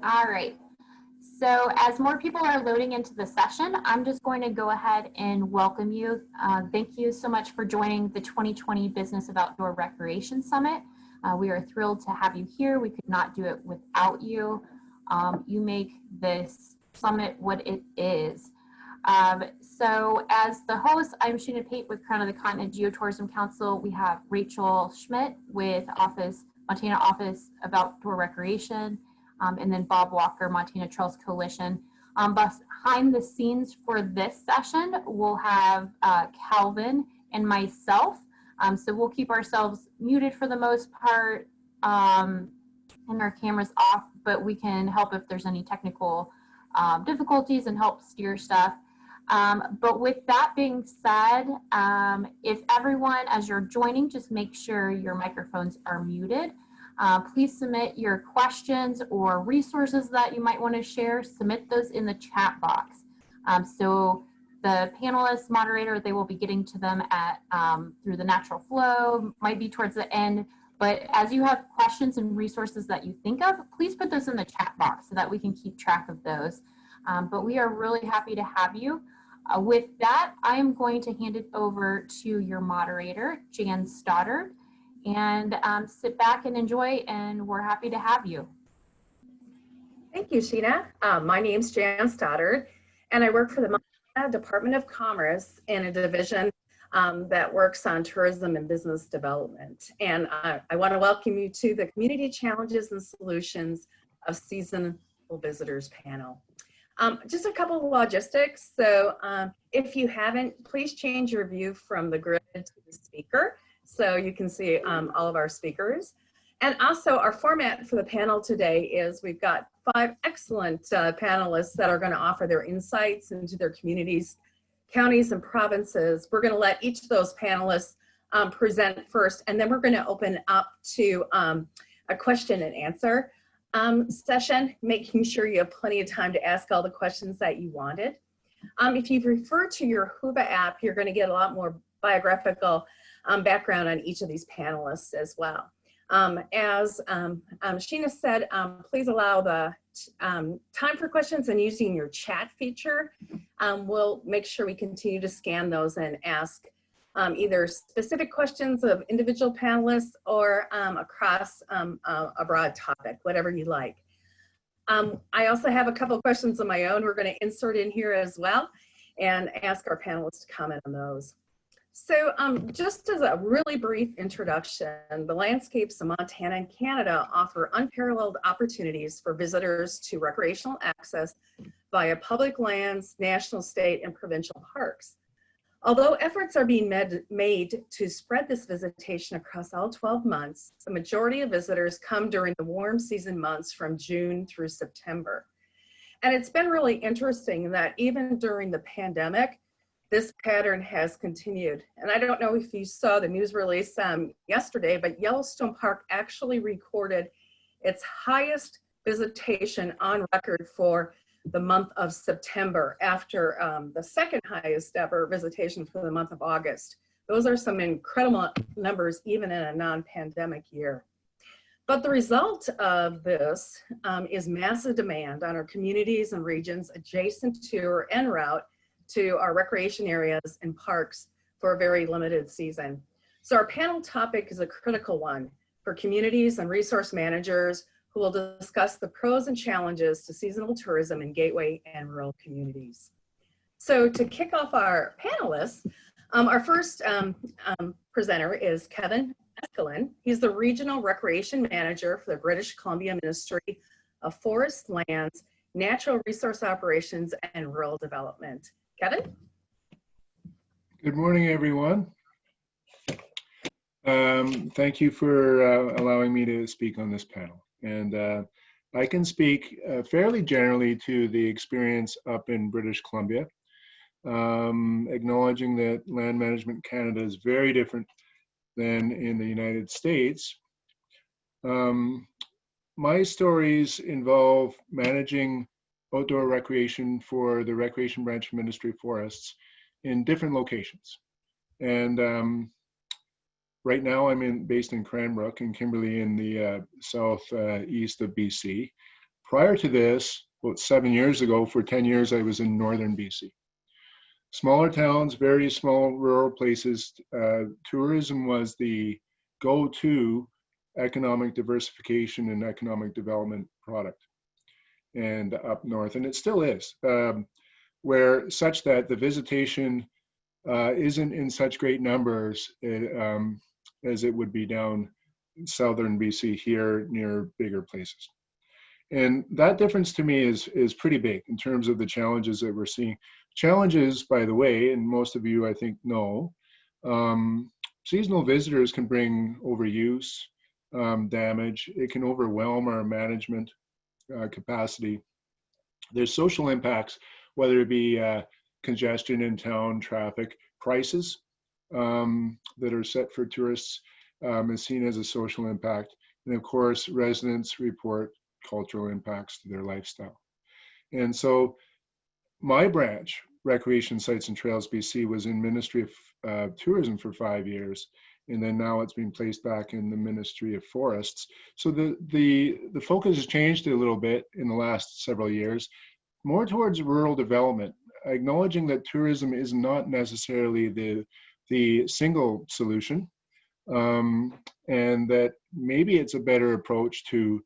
All right. So as more people are loading into the session, I'm just going to go ahead and welcome you. Thank you so much for joining the 2020 Business of Outdoor Recreation Summit. We are thrilled to have you here. We could not do it without you. You make this summit what it is. So as the host, I'm Sheena Pate with Crown of the Continent Geotourism Council. We have Rachel Schmidt with Montana Office of Outdoor Recreation, and then Bob Walker, Montana Trails Coalition. Behind the scenes for this session, we'll have Calvin and myself. So we'll keep ourselves muted for the most part and our cameras off, but we can help if there's any technical difficulties and help steer stuff. But with that being said, if everyone, as you're joining, just make sure your microphones are muted. Please submit your questions or resources that you might want to share. Submit those in the chat box. So the panelists, moderator, they will be getting to them at through the natural flow, might be towards the end. But as you have questions and resources that you think of, please put those in the chat box so that we can keep track of those. But we are really happy to have you. With that, I am going to hand it over to your moderator, Jan Stoddard, and sit back and enjoy, and we're happy to have you. Thank you, Sheena. My name's Jan Stoddard, and I work for the Montana Department of Commerce in a division that works on tourism and business development. And I want to welcome you to the Community Challenges and Solutions of Seasonal Visitors panel. Just a couple of logistics. So if you haven't, please change your view from the grid to the speaker so you can see all of our speakers. And also our format for the panel today is we've got 5 excellent panelists that are going to offer their insights into their communities, counties, and provinces. We're going to let each of those panelists present first, and then we're going to open up to a question and answer session, making sure you have plenty of time to ask all the questions that you wanted. If you refer to your Whova app, you're going to get a lot more biographical background on each of these panelists as well. As Sheena said, please allow the time for questions and using your chat feature. We'll make sure we continue to scan those and ask either specific questions of individual panelists or across a broad topic, whatever you like. I also have a couple of questions of my own we're going to insert in here as well and ask our panelists to comment on those. So just as a really brief introduction, the landscapes of Montana and Canada offer unparalleled opportunities for visitors to recreational access via public lands, national, state, and provincial parks. Although efforts are being made to spread this visitation across all 12 months, the majority of visitors come during the warm season months from June through September. And it's been really interesting that even during the pandemic, this pattern has continued. And I don't know if you saw the news release yesterday, but Yellowstone Park actually recorded its highest visitation on record for the month of September after the second highest ever visitation for the month of August. Those are some incredible numbers even in a non-pandemic year. But the result of this is massive demand on our communities and regions adjacent to or en route to our recreation areas and parks for a very limited season. So our panel topic is a critical one for communities and resource managers who will discuss the pros and challenges to seasonal tourism in gateway and rural communities. So to kick off our panelists, our first presenter is Kevin Eskelin. He's the Regional Recreation Manager for the British Columbia Ministry of Forest Lands, Natural Resource Operations, and Rural Development. Kevin? Good morning, everyone. Thank you for allowing me to speak on this panel. And I can speak fairly generally to the experience up in British Columbia, acknowledging that Land Management Canada is very different than in the United States. My stories involve managing outdoor recreation for the Recreation Branch Ministry of Forests in different locations. And right now I'm based in Cranbrook in Kimberley in the southeast of BC. Prior to this, about 7 years ago, for 10 years, I was in northern BC. Smaller towns, very small rural places. Tourism was the go-to economic diversification and economic development product, and up north, and it still is, where such that the visitation isn't in such great numbers as it would be down in southern BC here near bigger places. And that difference to me is pretty big in terms of the challenges that we're seeing. Challenges, by the way, and most of you I think know, seasonal visitors can bring overuse, damage. It can overwhelm our management capacity. There's social impacts, whether it be congestion in town, traffic, prices that are set for tourists is seen as a social impact. And of course, residents report cultural impacts to their lifestyle. And so my branch, Recreation Sites and Trails BC, was in Ministry of Tourism for 5 years, and then now it's been placed back in the Ministry of Forests. So the focus has changed a little bit in the last several years, more towards rural development, acknowledging that tourism is not necessarily the single solution, and that maybe it's a better approach to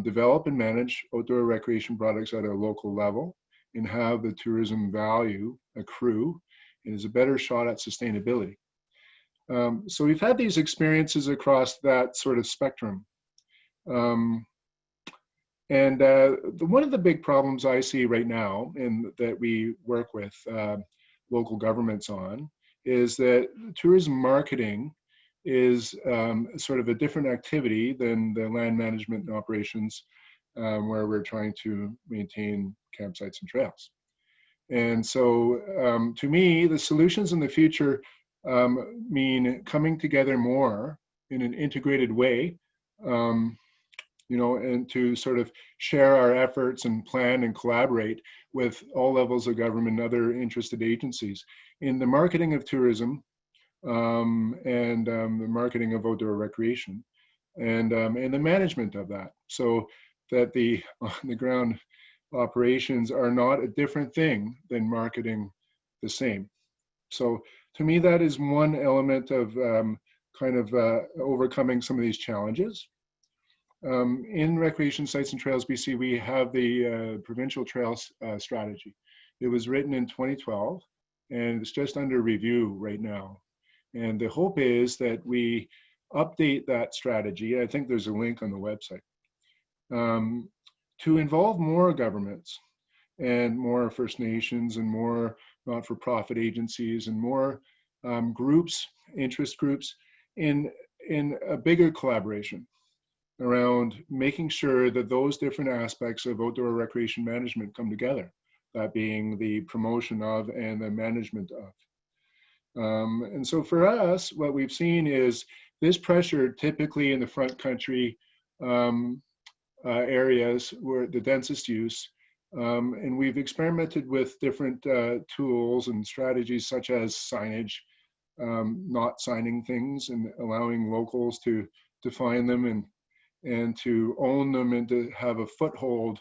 develop and manage outdoor recreation products at a local level and have the tourism value accrue, and is a better shot at sustainability. So we've had these experiences across that sort of spectrum. One of the big problems I see right now, and that we work with local governments on, is that tourism marketing is sort of a different activity than the land management and operations, where we're trying to maintain campsites and trails. And so to me, the solutions in the future mean coming together more in an integrated way, you know, and to sort of share our efforts and plan and collaborate with all levels of government and other interested agencies in the marketing of tourism, and the marketing of outdoor recreation, and the management of that, so that the on-the-ground operations are not a different thing than marketing the same. So to me, that is one element of kind of overcoming some of these challenges. In Recreation Sites and Trails BC, we have the Provincial Trails Strategy. It was written in 2012, and it's just under review right now. And the hope is that we update that strategy. I think there's a link on the website, to involve more governments and more First Nations and more not-for-profit agencies and more groups, interest groups, in a bigger collaboration around making sure that those different aspects of outdoor recreation management come together, that being the promotion of and the management of. And so for us, what we've seen is this pressure typically in the front country areas where the densest use, and we've experimented with different tools and strategies such as signage, not signing things and allowing locals to define them and to own them and to have a foothold,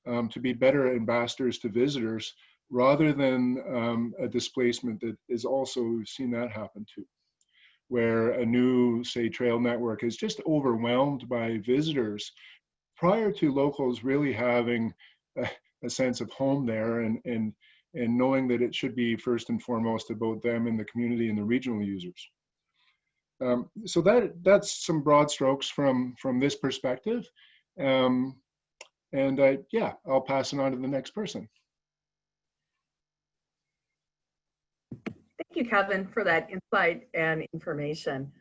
to be better ambassadors to visitors, rather than a displacement that is also, we've seen that happen too, where a new, say, trail network is just overwhelmed by visitors prior to locals really having a sense of home there, and knowing that it should be first and foremost about them and the community and the regional users. So that's some broad strokes from this perspective. Yeah, I'll pass it on to the next person. Thank you, Kevin, for that insight and information.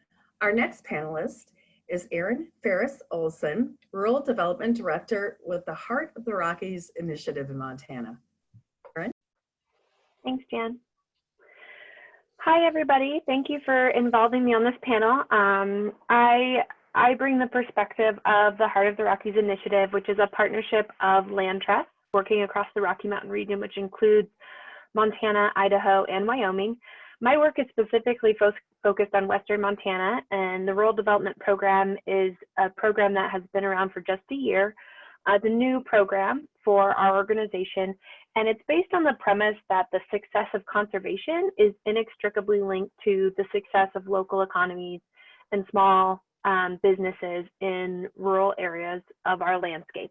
Our next panelist is Erin Farris-Olsen, Rural Development Director with the Heart of the Rockies Initiative in Montana. Erin? Thanks, Jan. Hi, everybody. Thank you for involving me on this panel. I bring the perspective of the Heart of the Rockies Initiative, which is a partnership of land trusts working across the Rocky Mountain region, which includes Montana, Idaho, and Wyoming. My work is specifically focused on Western Montana, and the Rural Development Program is a program that has been around for just a year, It's a new program for our organization, and it's based on the premise that the success of conservation is inextricably linked to the success of local economies and small businesses in rural areas of our landscape,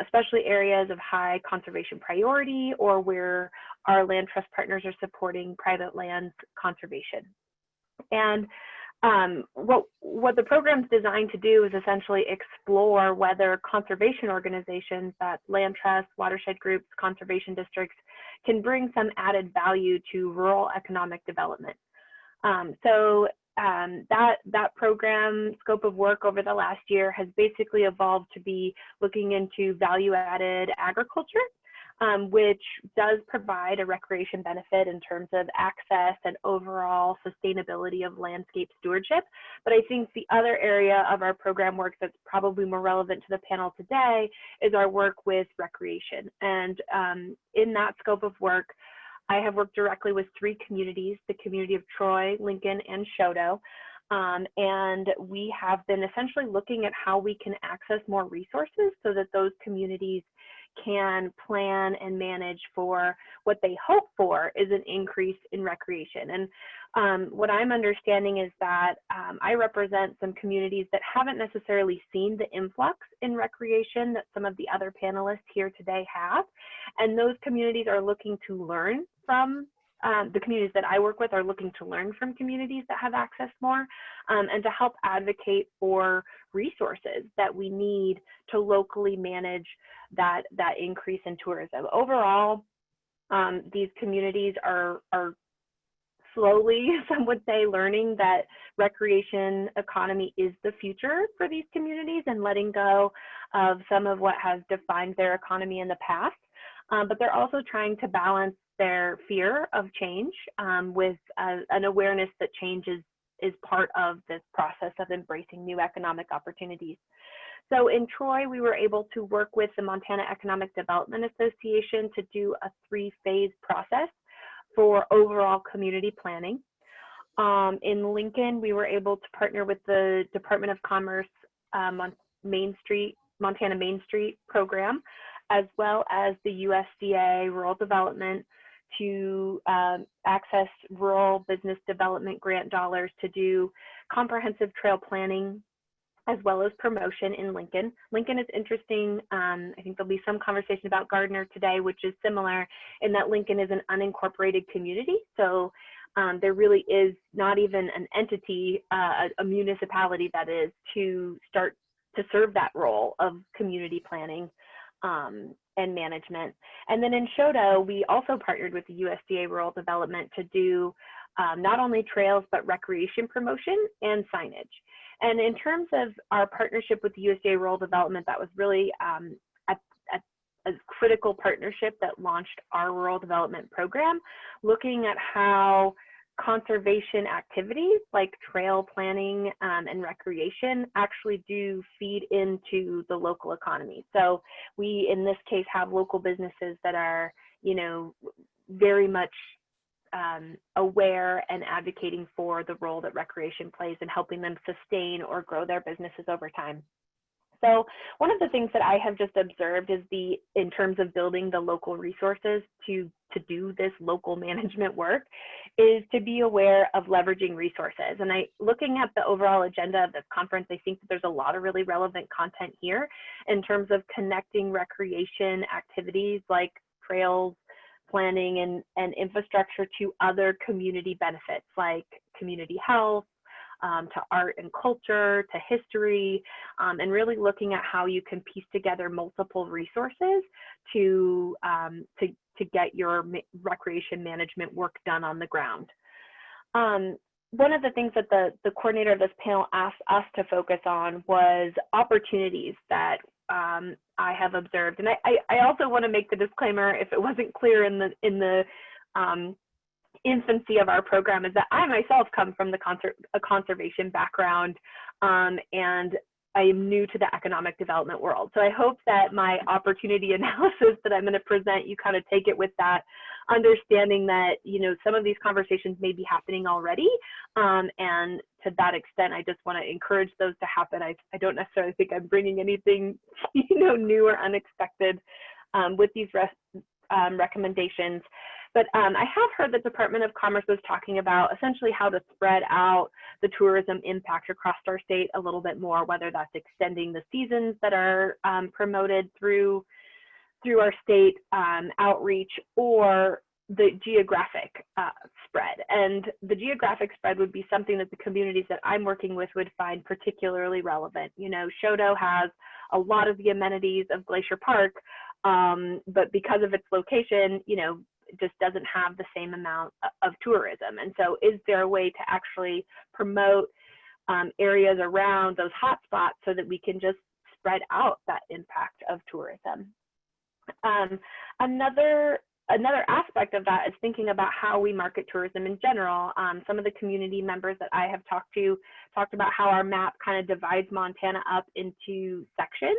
especially areas of high conservation priority or where our land trust partners are supporting private land conservation. And what the program's designed to do is essentially explore whether conservation organizations, that land trusts, watershed groups, conservation districts, can bring some added value to rural economic development. That program scope of work over the last year has basically evolved to be looking into value-added agriculture, which does provide a recreation benefit in terms of access and overall sustainability of landscape stewardship. But I think the other area of our program work that's probably more relevant to the panel today is our work with recreation. And in that scope of work, I have worked directly with 3 communities, the community of Troy, Lincoln, and Shodo. And we have been essentially looking at how we can access more resources so that those communities can plan and manage for what they hope for is an increase in recreation. And what I'm understanding is that I represent some communities that haven't necessarily seen the influx in recreation that some of the other panelists here today have. And those communities are looking to learn from the communities that I work with are looking to learn from communities that have access more, and to help advocate for resources that we need to locally manage that increase in tourism. Overall, these communities are slowly, some would say, learning that recreation economy is the future for these communities and letting go of some of what has defined their economy in the past. But they're also trying to balance their fear of change with an awareness that change is part of this process of embracing new economic opportunities. So in Troy, we were able to work with the Montana Economic Development Association to do a 3-phase process for overall community planning. In Lincoln, we were able to partner with the Department of Commerce Montana Main Street program, as well as the USDA Rural Development to access rural business development grant dollars to do comprehensive trail planning as well as promotion in Lincoln. Lincoln is interesting. I think there'll be some conversation about Gardner today, which is similar in that Lincoln is an unincorporated community. So there really is not even an entity, a municipality that is, to start to serve that role of community planning and management. And then in Shodo, we also partnered with the USDA Rural Development to do not only trails, but recreation promotion and signage. And in terms of our partnership with the USDA Rural Development, that was really a critical partnership that launched our rural development program, looking at how conservation activities like trail planning and recreation actually do feed into the local economy. So we, in this case, have local businesses that are, very much aware and advocating for the role that recreation plays in helping them sustain or grow their businesses over time. So one of the things that I have just observed is in terms of building the local resources to do this local management work, is to be aware of leveraging resources. And looking at the overall agenda of this conference, I think that there's a lot of really relevant content here in terms of connecting recreation activities like trails, planning, and infrastructure to other community benefits like community health, to art and culture, to history, and really looking at how you can piece together multiple resources to get your recreation management work done on the ground. One of the things that the coordinator of this panel asked us to focus on was opportunities that I have observed. And I also want to make the disclaimer, if it wasn't clear in the infancy of our program, is that I myself come from a conservation background, and I am new to the economic development world. So I hope that my opportunity analysis that I'm going to present, you kind of take it with that understanding that, some of these conversations may be happening already, and to that extent, I just want to encourage those to happen. I don't necessarily think I'm bringing anything, new or unexpected with these recommendations. But I have heard the Department of Commerce was talking about essentially how to spread out the tourism impact across our state a little bit more, whether that's extending the seasons that are promoted through our state outreach, or the geographic spread. And the geographic spread would be something that the communities that I'm working with would find particularly relevant. Shodo has a lot of the amenities of Glacier Park, but because of its location, it just doesn't have the same amount of tourism. And so is there a way to actually promote areas around those hotspots so that we can just spread out that impact of tourism? Another aspect of that is thinking about how we market tourism in general. Some of the community members that I have talked to talked about how our map kind of divides Montana up into sections,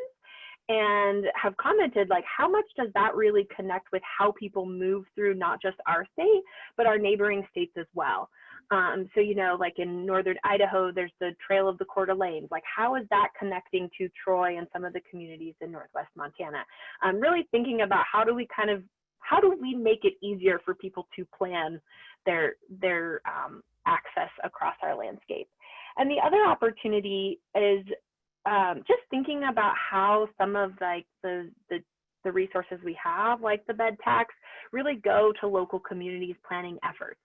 and have commented like, how much does that really connect with how people move through not just our state, but our neighboring states as well? So, like in northern Idaho, there's the Trail of the Coeur d'Alene. Like, how is that connecting to Troy and some of the communities in Northwest Montana? Really thinking about how do we make it easier for people to plan their access across our landscape? And the other opportunity is just thinking about how some of like the resources we have, like the bed tax, really go to local communities planning efforts.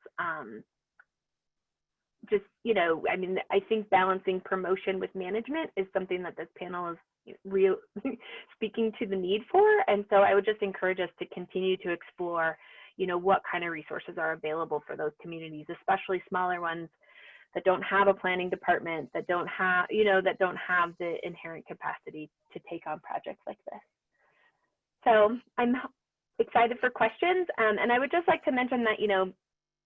I think balancing promotion with management is something that this panel is real speaking to the need for. And so I would just encourage us to continue to explore, what kind of resources are available for those communities, especially smaller ones that don't have a planning department, that don't have the inherent capacity to take on projects like this. So I'm excited for questions. And I would just like to mention that,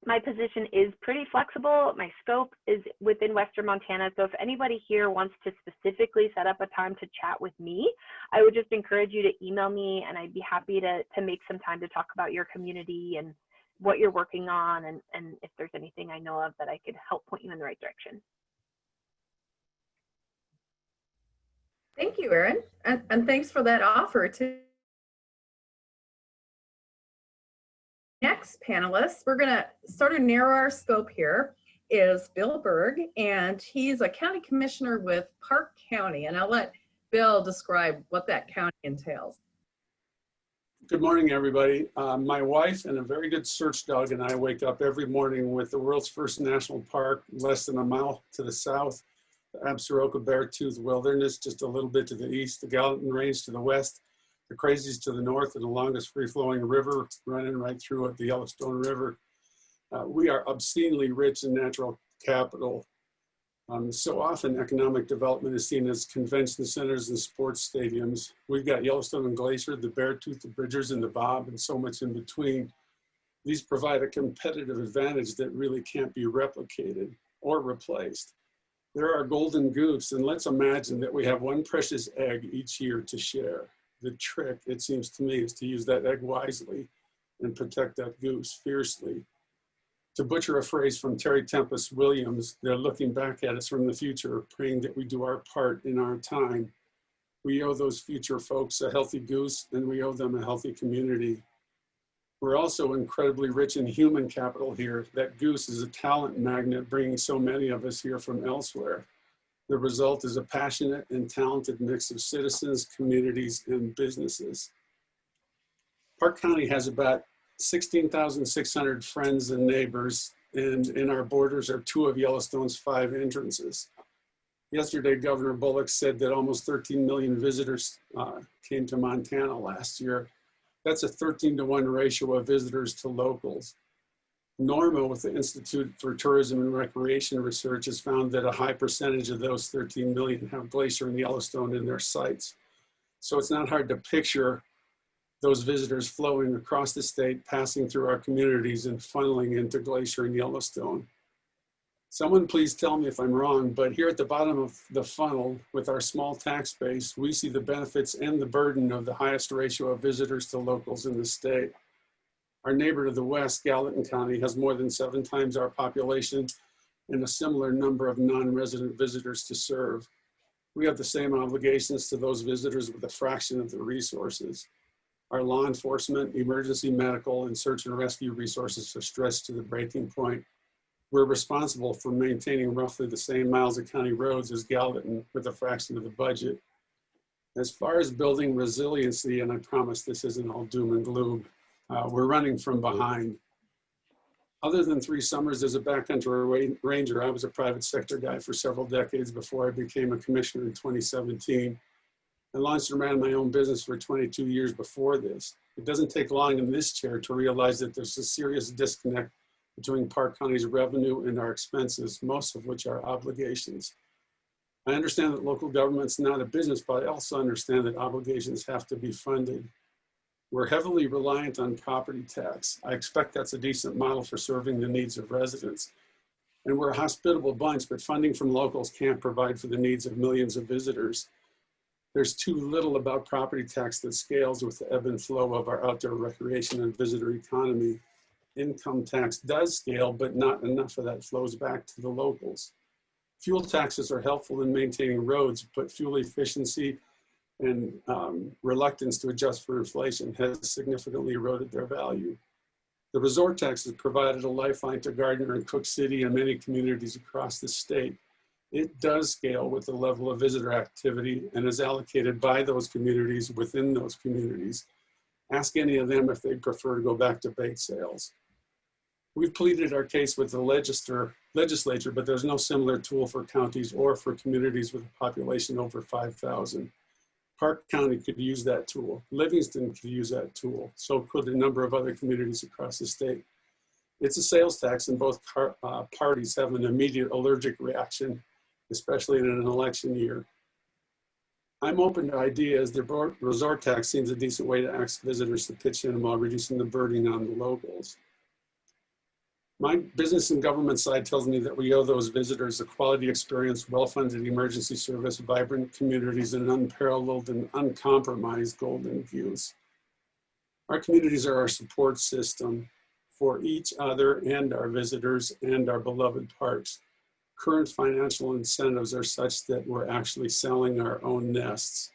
my position is pretty flexible. My scope is within Western Montana. So if anybody here wants to specifically set up a time to chat with me, I would just encourage you to email me, and I'd be happy to make some time to talk about your community and what you're working on, and if there's anything I know of that I could help point you in the right direction. Thank you, Erin. And thanks for that offer too. Next panelist, we're going to sort of narrow our scope here, is Bill Berg, and he's a county commissioner with Park County. And I'll let Bill describe what that county entails. Good morning, everybody. My wife and a very good search dog and I wake up every morning with the world's first national park less than a mile to the south, the Absaroka Beartooth Wilderness just a little bit to the east, the Gallatin Range to the west, the Crazies to the north, and the longest free-flowing river running right through it, the Yellowstone River. We are obscenely rich in natural capital. So often economic development is seen as convention centers and sports stadiums. We've got Yellowstone and Glacier, the Beartooth, the Bridgers, and the Bob, and so much in between. These provide a competitive advantage that really can't be replicated or replaced. They're our golden goose, and let's imagine that we have one precious egg each year to share. The trick, it seems to me, is to use that egg wisely and protect that goose fiercely. To butcher a phrase from Terry Tempest Williams, they're looking back at us from the future, praying that we do our part in our time. We owe those future folks a healthy goose, and we owe them a healthy community. We're also incredibly rich in human capital here. That goose is a talent magnet, bringing so many of us here from elsewhere. The result is a passionate and talented mix of citizens, communities, and businesses. Park County has about 16,600 friends and neighbors, and in our borders are 2 of Yellowstone's 5 entrances. Yesterday, Governor Bullock said that almost 13 million visitors came to Montana last year. That's a 13-to-1 ratio of visitors to locals. NORMA, with the Institute for Tourism and Recreation Research, has found that a high percentage of those 13 million have Glacier and Yellowstone in their sights. So it's not hard to picture those visitors flowing across the state, passing through our communities and funneling into Glacier and Yellowstone. Someone please tell me if I'm wrong, but here at the bottom of the funnel with our small tax base, we see the benefits and the burden of the highest ratio of visitors to locals in the state. Our neighbor to the west, Gallatin County, has more than 7 times our population, and a similar number of non-resident visitors to serve. We have the same obligations to those visitors with a fraction of the resources. Our law enforcement, emergency medical, and search and rescue resources are stretched to the breaking point. We're responsible for maintaining roughly the same miles of county roads as Gallatin with a fraction of the budget. As far as building resiliency, and I promise this isn't all doom and gloom, we're running from behind. Other than 3 summers as a backcountry ranger, I was a private sector guy for several decades before I became a commissioner in 2017. I launched and ran my own business for 22 years before this. It doesn't take long in this chair to realize that there's a serious disconnect between Park County's revenue and our expenses, most of which are obligations. I understand that local government's not a business, but I also understand that obligations have to be funded. We're heavily reliant on property tax. I expect that's a decent model for serving the needs of residents. And we're a hospitable bunch, but funding from locals can't provide for the needs of millions of visitors. There's too little about property tax that scales with the ebb and flow of our outdoor recreation and visitor economy. Income tax does scale, but not enough of that flows back to the locals. Fuel taxes are helpful in maintaining roads, but fuel efficiency and reluctance to adjust for inflation has significantly eroded their value. The resort tax has provided a lifeline to Gardner and Cook City and many communities across the state. It does scale with the level of visitor activity and is allocated by those communities within those communities. Ask any of them if they'd prefer to go back to bake sales. We've pleaded our case with the legislature, but there's no similar tool for counties or for communities with a population over 5,000. Park County could use that tool. Livingston could use that tool. So could a number of other communities across the state. It's a sales tax and both parties have an immediate allergic reaction, especially in an election year. I'm open to ideas. The resort tax seems a decent way to ask visitors to pitch in while reducing the burden on the locals. My business and government side tells me that we owe those visitors a quality experience, well-funded emergency service, vibrant communities, and unparalleled and uncompromised golden views. Our communities are our support system for each other and our visitors and our beloved parks. Current financial incentives are such that we're actually selling our own nests.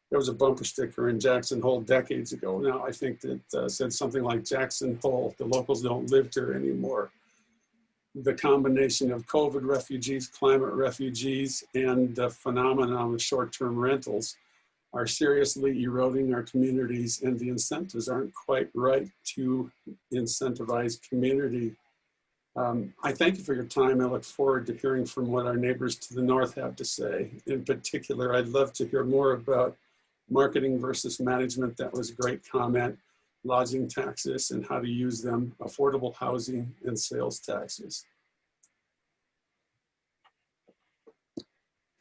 There was a bumper sticker in Jackson Hole decades ago. Now I think that said something like Jackson Hole, the locals don't live here anymore. The combination of COVID refugees, climate refugees, and the phenomenon of short-term rentals are seriously eroding our communities, and the incentives aren't quite right to incentivize community. I thank you for your time. I look forward to hearing from what our neighbors to the north have to say. In particular, I'd love to hear more about marketing versus management. That was a great comment. Lodging taxes and how to use them, affordable housing, and sales taxes.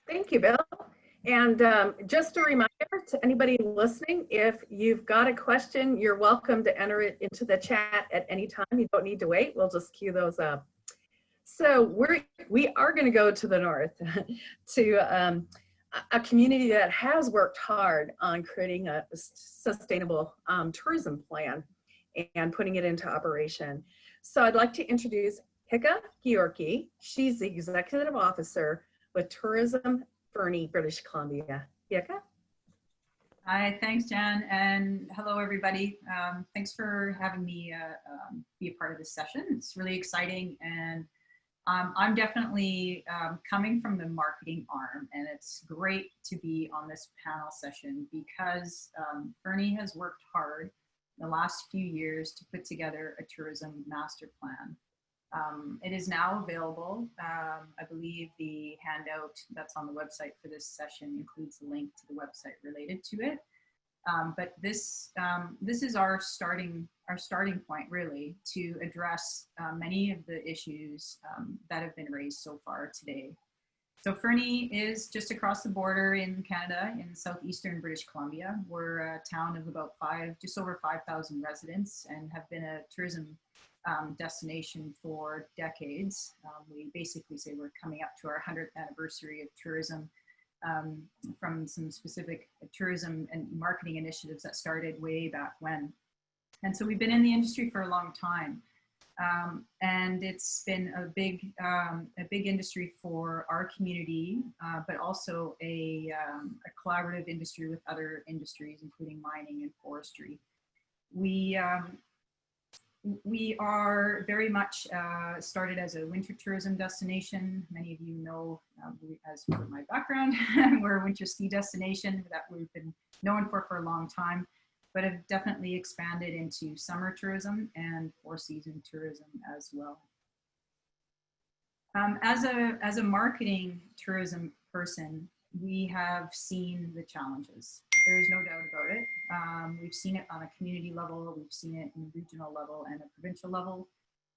Thank you, Bill. And just a reminder to anybody listening, if you've got a question, you're welcome to enter it into the chat at any time. You don't need to wait. We'll just queue those up. So we are going to go to the north to a community that has worked hard on creating a sustainable tourism plan and putting it into operation. So I'd like to introduce Jikke Gyorki. She's the executive officer with Tourism Fernie, British Columbia. Jikke? Hi, thanks, Jan, and hello, everybody. Thanks for having me be a part of this session. It's really exciting, and I'm definitely coming from the marketing arm, and it's great to be on this panel session because Fernie has worked hard in the last few years to put together a tourism master plan. It is now available. I believe the handout that's on the website for this session includes a link to the website related to it. But this is our starting point, really, to address many of the issues that have been raised so far today. So Fernie is just across the border in Canada, in southeastern British Columbia. We're a town of about just over 5,000 residents, and have been a tourism destination for decades. We basically say we're coming up to our 100th anniversary of tourism, from some specific tourism and marketing initiatives that started way back when. And so we've been in the industry for a long time. And it's been a big industry for our community, but also a collaborative industry with other industries, including mining and forestry. We are very much started as a winter tourism destination. Many of you know, as for my background, we're a winter ski destination that we've been known for a long time, but have definitely expanded into summer tourism and four-season tourism as well. As a marketing tourism person, we have seen the challenges. There is no doubt about it. We've seen it on a community level, we've seen it in a regional level and a provincial level.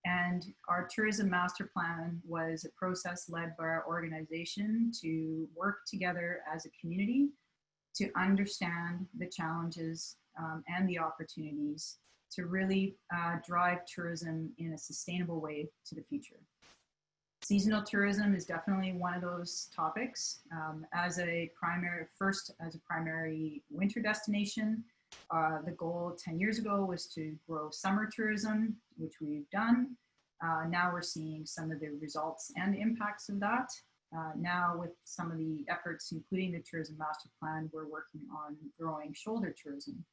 And our tourism master plan was a process led by our organization to work together as a community to understand the challenges and the opportunities to really drive tourism in a sustainable way to the future. Seasonal tourism is definitely one of those topics. As a primary winter destination, the goal 10 years ago was to grow summer tourism, which we've done. Now we're seeing some of the results and impacts of that. Now with some of the efforts, including the tourism master plan, we're working on growing shoulder tourism.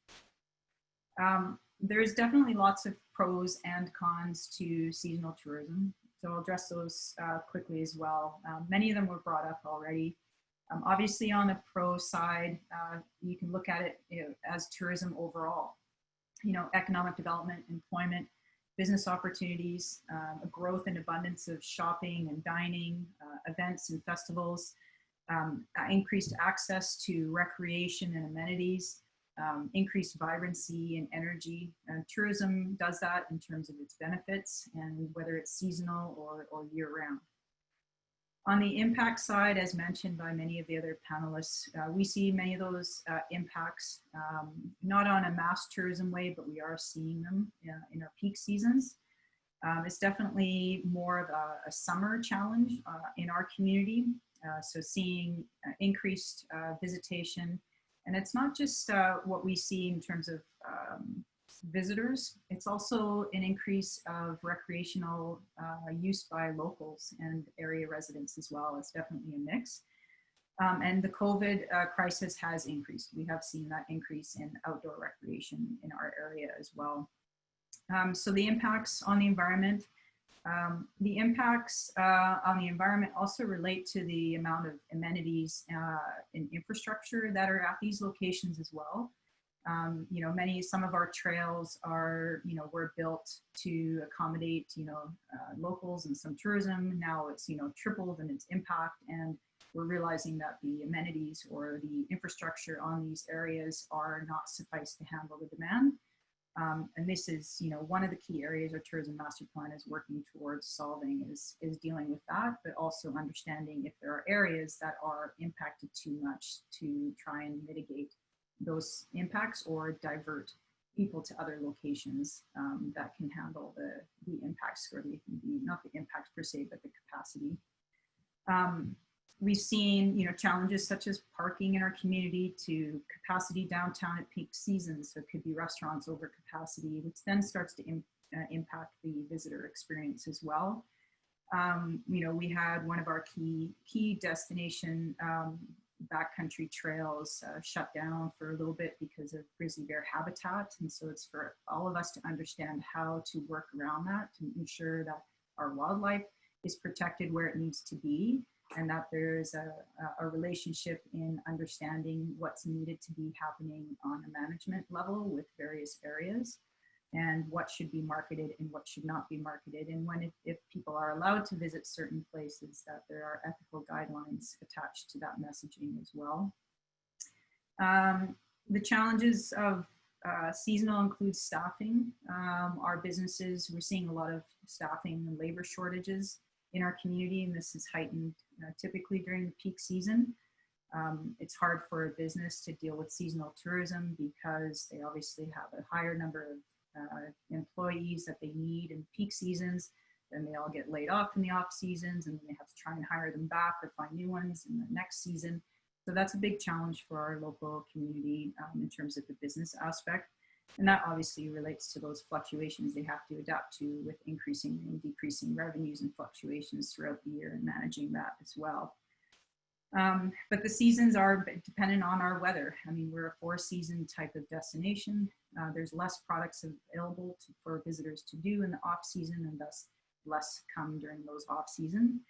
There's definitely lots of pros and cons to seasonal tourism. So I'll address those quickly as well. Many of them were brought up already. Obviously on the pro side, you can look at it as tourism overall. Economic development, employment, business opportunities, a growth and abundance of shopping and dining, events and festivals, increased access to recreation and amenities, increased vibrancy and energy. Tourism does that in terms of its benefits and whether it's seasonal or year-round. On the impact side, as mentioned by many of the other panelists, we see many of those impacts, not on a mass tourism way, but we are seeing them in our peak seasons. It's definitely more of a summer challenge in our community. So seeing increased visitation. And it's not just what we see in terms of visitors, it's also an increase of recreational use by locals and area residents as well. It's definitely a mix. And the COVID crisis has increased. We have seen that increase in outdoor recreation in our area as well. So the impacts on the environment, also relate to the amount of amenities and infrastructure that are at these locations as well. Some of our trails are, were built to accommodate, locals and some tourism. Now it's, tripled in its impact, and we're realizing that the amenities or the infrastructure on these areas are not suffice to handle the demand. And this is, one of the key areas our tourism master plan is working towards solving is dealing with that, but also understanding if there are areas that are impacted too much to try and mitigate those impacts or divert people to other locations that can handle the impacts, or not the impacts per se, but the capacity. We've seen, challenges such as parking in our community to capacity downtown at peak seasons. So it could be restaurants over capacity, which then starts to impact the visitor experience as well. We had one of our key destination backcountry trails shut down for a little bit because of grizzly bear habitat. And so it's for all of us to understand how to work around that to ensure that our wildlife is protected where it needs to be, and that there's a relationship in understanding what's needed to be happening on a management level with various areas, and what should be marketed and what should not be marketed. And if people are allowed to visit certain places, that there are ethical guidelines attached to that messaging as well. The challenges of seasonal include staffing. Our businesses, we're seeing a lot of staffing and labor shortages in our community, and this is heightened typically during the peak season. It's hard for a business to deal with seasonal tourism because they obviously have a higher number of employees that they need in peak seasons. Then they all get laid off in the off seasons, and then they have to try and hire them back or find new ones in the next season. So that's a big challenge for our local community in terms of the business aspect. And that obviously relates to those fluctuations they have to adapt to with increasing and decreasing revenues and fluctuations throughout the year and managing that as well. But the seasons are dependent on our weather. I mean, we're a 4-season type of destination. There's less products available for visitors to do in the off season, and thus less come during those off season.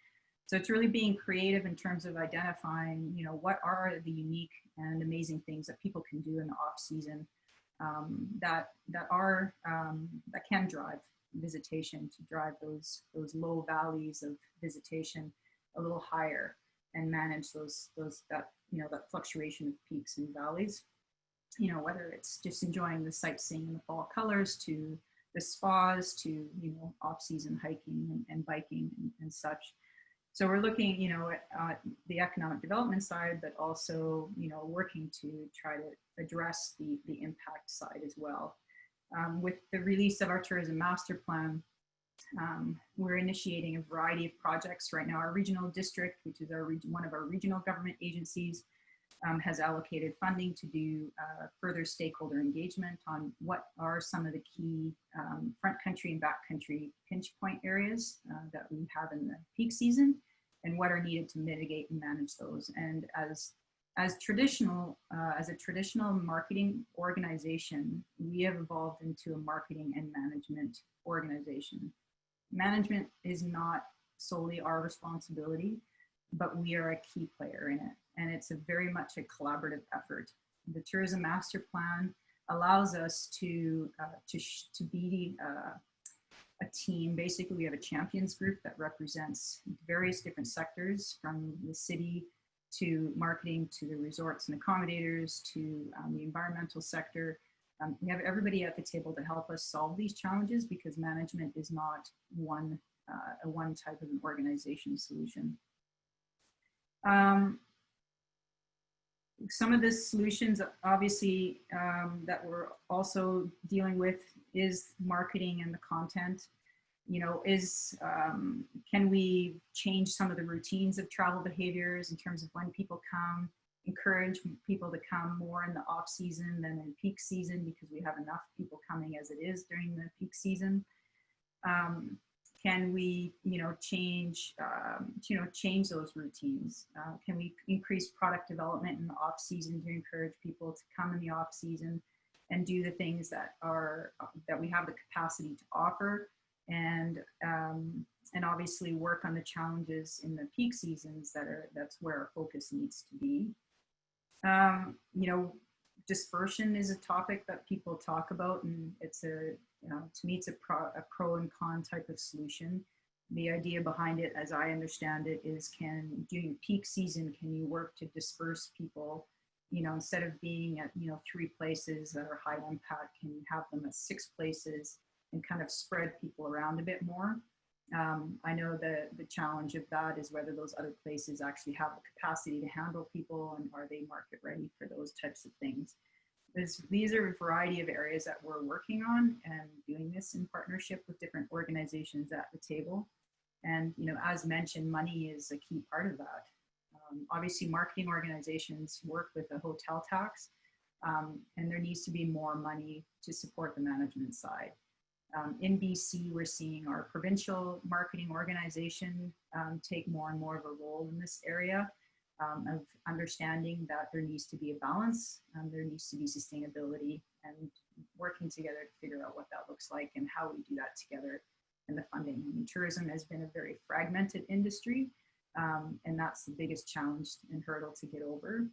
So it's really being creative in terms of identifying, you know, what are the unique and amazing things that people can do in the off season that can drive visitation, to drive those low valleys of visitation a little higher, and manage that fluctuation of peaks and valleys. You know, whether it's just enjoying the sightseeing and the fall colors, to the spas, to, you know, off-season hiking and biking and such. So we're looking, you know, at the economic development side, but also, you know, working to try to address the impact side as well. With the release of our tourism master plan, we're initiating a variety of projects right now. Our regional district, which is one of our regional government agencies, has allocated funding to do further stakeholder engagement on what are some of the key front country and back country pinch point areas that we have in the peak season, and what are needed to mitigate and manage those. And as a traditional marketing organization, we have evolved into a marketing and management organization. Management is not solely our responsibility, but we are a key player in it. And it's very much a collaborative effort. The Tourism Master Plan allows us to be a team. Basically, we have a champions group that represents various different sectors, from the city to marketing, to the resorts and accommodators, to the environmental sector. We have everybody at the table to help us solve these challenges, because management is not one type of an organization solution. Some of the solutions, obviously, that we're also dealing with is marketing and the content. You know, can we change some of the routines of travel behaviors in terms of when people come, encourage people to come more in the off season than in peak season, because we have enough people coming as it is during the peak season. Can we, change those routines? Can we increase product development in the off season to encourage people to come in the off season and do the things that we have the capacity to offer, and obviously work on the challenges in the peak seasons that's where our focus needs to be. Dispersion is a topic that people talk about, and it's to me, it's a pro and con type of solution. The idea behind it, as I understand it, is during peak season, can you work to disperse people? Instead of being at 3 places that are high impact, can you have them at 6 places and kind of spread people around a bit more? I know the challenge of that is whether those other places actually have the capacity to handle people, and are they market ready for those types of things. These are a variety of areas that we're working on, and doing this in partnership with different organizations at the table. And as mentioned, money is a key part of that. Obviously, marketing organizations work with a hotel tax, and there needs to be more money to support the management side. In BC, we're seeing our provincial marketing organization take more and more of a role in this area of understanding that there needs to be a balance, there needs to be sustainability, and working together to figure out what that looks like and how we do that together, and the funding. I mean, tourism has been a very fragmented industry, and that's the biggest challenge and hurdle to get over.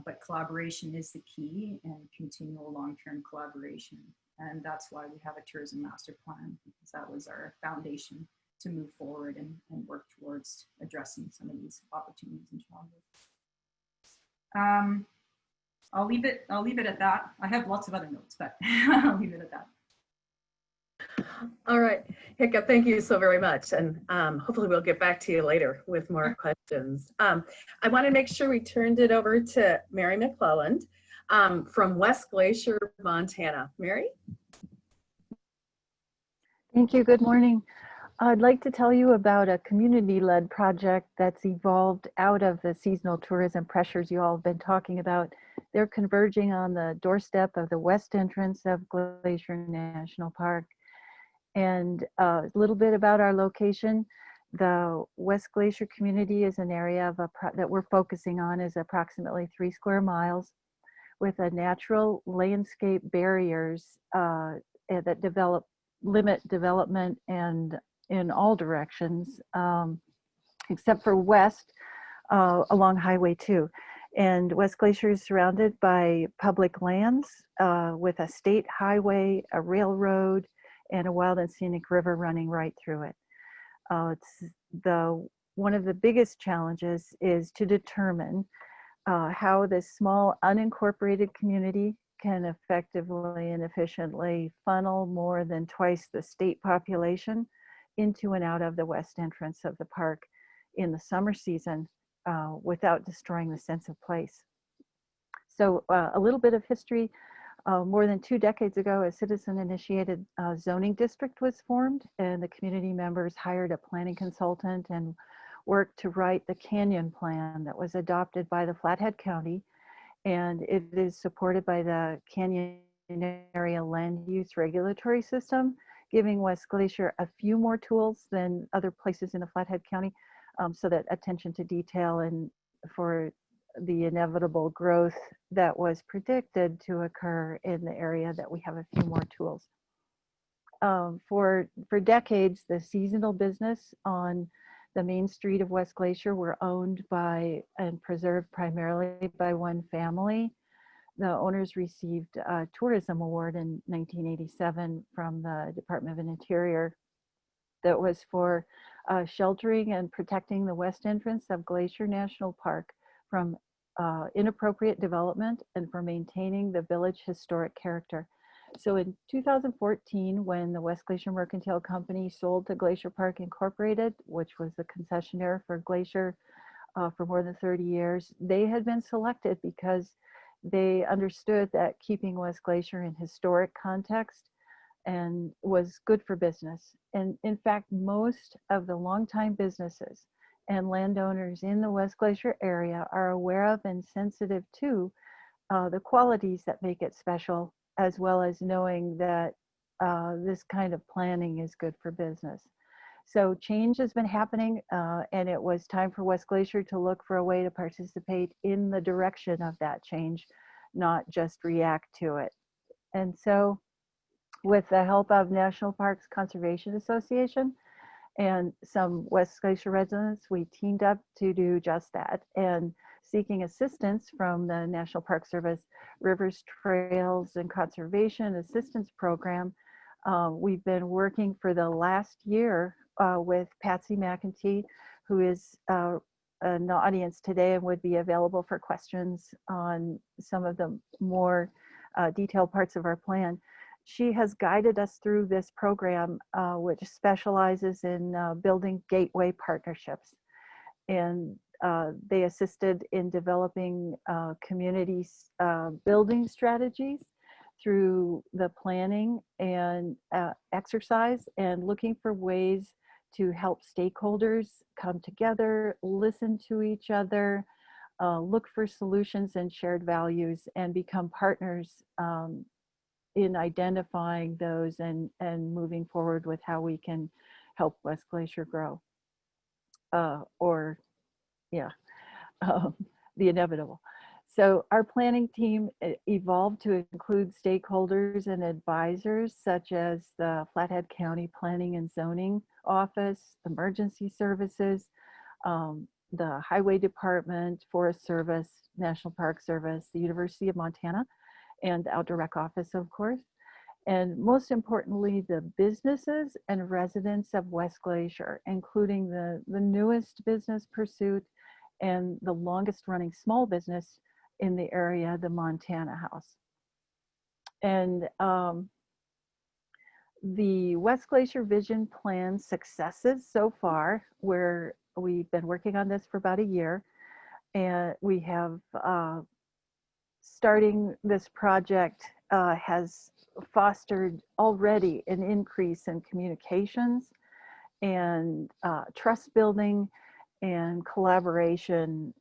But collaboration is the key, and continual long-term collaboration. And that's why we have a tourism master plan, because that was our foundation to move forward and work towards addressing some of these opportunities and challenges. I'll leave it at that. I have lots of other notes, but I'll leave it at that. All right, Jikke, thank you so very much. And hopefully we'll get back to you later with more questions. I want to make sure we turned it over to Mary McClelland from West Glacier, Montana. Mary? Thank you. Good morning. I'd like to tell you about a community-led project that's evolved out of the seasonal tourism pressures you all have been talking about. They're converging on the doorstep of the west entrance of Glacier National Park. And a little bit about our location. The West Glacier community is an area that we're focusing on is approximately 3 square miles with a natural landscape barriers that limit development and in all directions, except for west along Highway 2. And West Glacier is surrounded by public lands with a state highway, a railroad, and a wild and scenic river running right through it. One of the biggest challenges is to determine how this small unincorporated community can effectively and efficiently funnel more than twice the state population into and out of the west entrance of the park in the summer season without destroying the sense of place. So a little bit of history. More than 2 decades ago, a citizen-initiated zoning district was formed, and the community members hired a planning consultant and worked to write the canyon plan that was adopted by the Flathead County, and it is supported by the Canyon Area Land Use Regulatory System, giving West Glacier a few more tools than other places in the Flathead County, so that attention to detail and for the inevitable growth that was predicted to occur in the area, that we have a few more tools. For decades, the seasonal business on the main street of West Glacier were owned by and preserved primarily by one family. The owners received a tourism award in 1987 from the Department of the Interior that was for sheltering and protecting the west entrance of Glacier National Park from inappropriate development and for maintaining the village historic character. So in 2014, when the West Glacier Mercantile Company sold to Glacier Park Incorporated, which was the concessionaire for Glacier for more than 30 years, they had been selected because they understood that keeping West Glacier in historic context and was good for business. And in fact, most of the longtime businesses and landowners in the West Glacier area are aware of and sensitive to the qualities that make it special, as well as knowing that this kind of planning is good for business. So change has been happening, and it was time for West Glacier to look for a way to participate in the direction of that change, not just react to it. And so with the help of National Parks Conservation Association and some West Glacier residents, we teamed up to do just that. And seeking assistance from the National Park Service Rivers, Trails, and Conservation Assistance Program, we've been working for the last year with Patsy McEntee, who is in the audience today and would be available for questions on some of the more detailed parts of our plan. She has guided us through this program, which specializes in building gateway partnerships. And they assisted in developing community building strategies through the planning and exercise, and looking for ways to help stakeholders come together, listen to each other, look for solutions and shared values, and become partners in identifying those and moving forward with how we can help West Glacier grow. The inevitable. So our planning team evolved to include stakeholders and advisors such as the Flathead County Planning and Zoning Office, Emergency Services, the Highway Department, Forest Service, National Park Service, the University of Montana, and the Outdoor Rec Office, of course. And most importantly, the businesses and residents of West Glacier, including the newest business pursuit and the longest running small business in the area, the Montana House. And the West Glacier Vision Plan successes so far, where we've been working on this for about a year, and we have starting this project has fostered already an increase in communications and trust building and collaboration